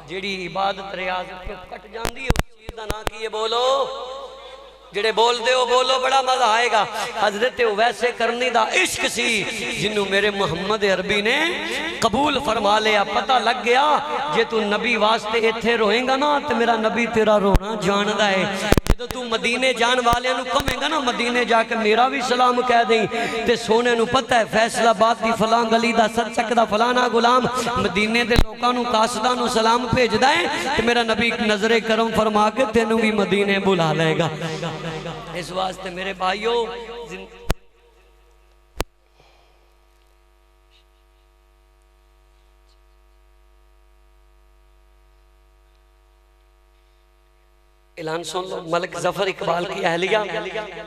جڑی عبادت ریاضت کٹ جاندی ہے اس چیز دا نام کی ہے بولو جڑے بول دے ہو بولو بڑا مزہ آئے گا حضرت ویسے کرنی دا عشق سی جنہوں میرے محمد عربی نے قبول فرما لیا پتہ لگ گیا جے تو نبی واسطے اتھے روئیں گا نا تو میرا نبی تیرا رونا جاندہ ہے جدو تو مدینے جان والے نو کمیں گا نا مدینے جا کے میرا بھی سلام کہہ دیں تے سونے نو پتہ ہے فیصلہ بات دی فلان گلی دا سرچک دا فلانا غلام مدینے دے لوکاں نو قاصدہ نو سلام بھیج دائیں تے میرا نبی نظر کرم فرما کے تینوں بھی مدینے بلا لے گا اس واسطے میرے بھائیوں اعلان سن لو ملک ظفر اقبال کی اہلیہ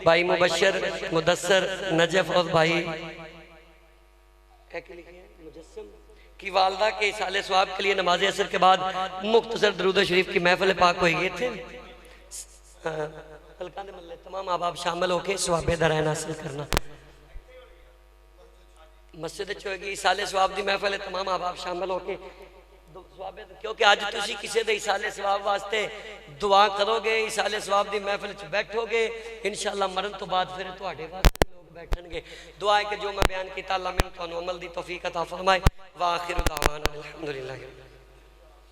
بھائی مبشر مدثر نجف اور بھائی مجسم کی والدہ کے اصال ثواب کے لیے نماز عصر کے بعد مختصر درود شریف کی محفل پاک ہوئی گئے تھے حلقان ملے تمام احباب شامل ہو کے ثواب درائن حاصل کرنا مسجد چوئے اصال ثواب دی محفل تمام احباب شامل ہو کے کیونکہ آج تسی کسی دے اصال ثواب واسطے دعا کرو گے اصال ثواب دی محفل بیٹھو گے انشاءاللہ مرن تو بعد پھر تو آڑے واسطے لوگ بیٹھن گے دعا ہے کہ جو میں بیان کیتا اللہ من تو عمل دی توفیق عطا فرمائے وآخر دعوانا الحمدللہ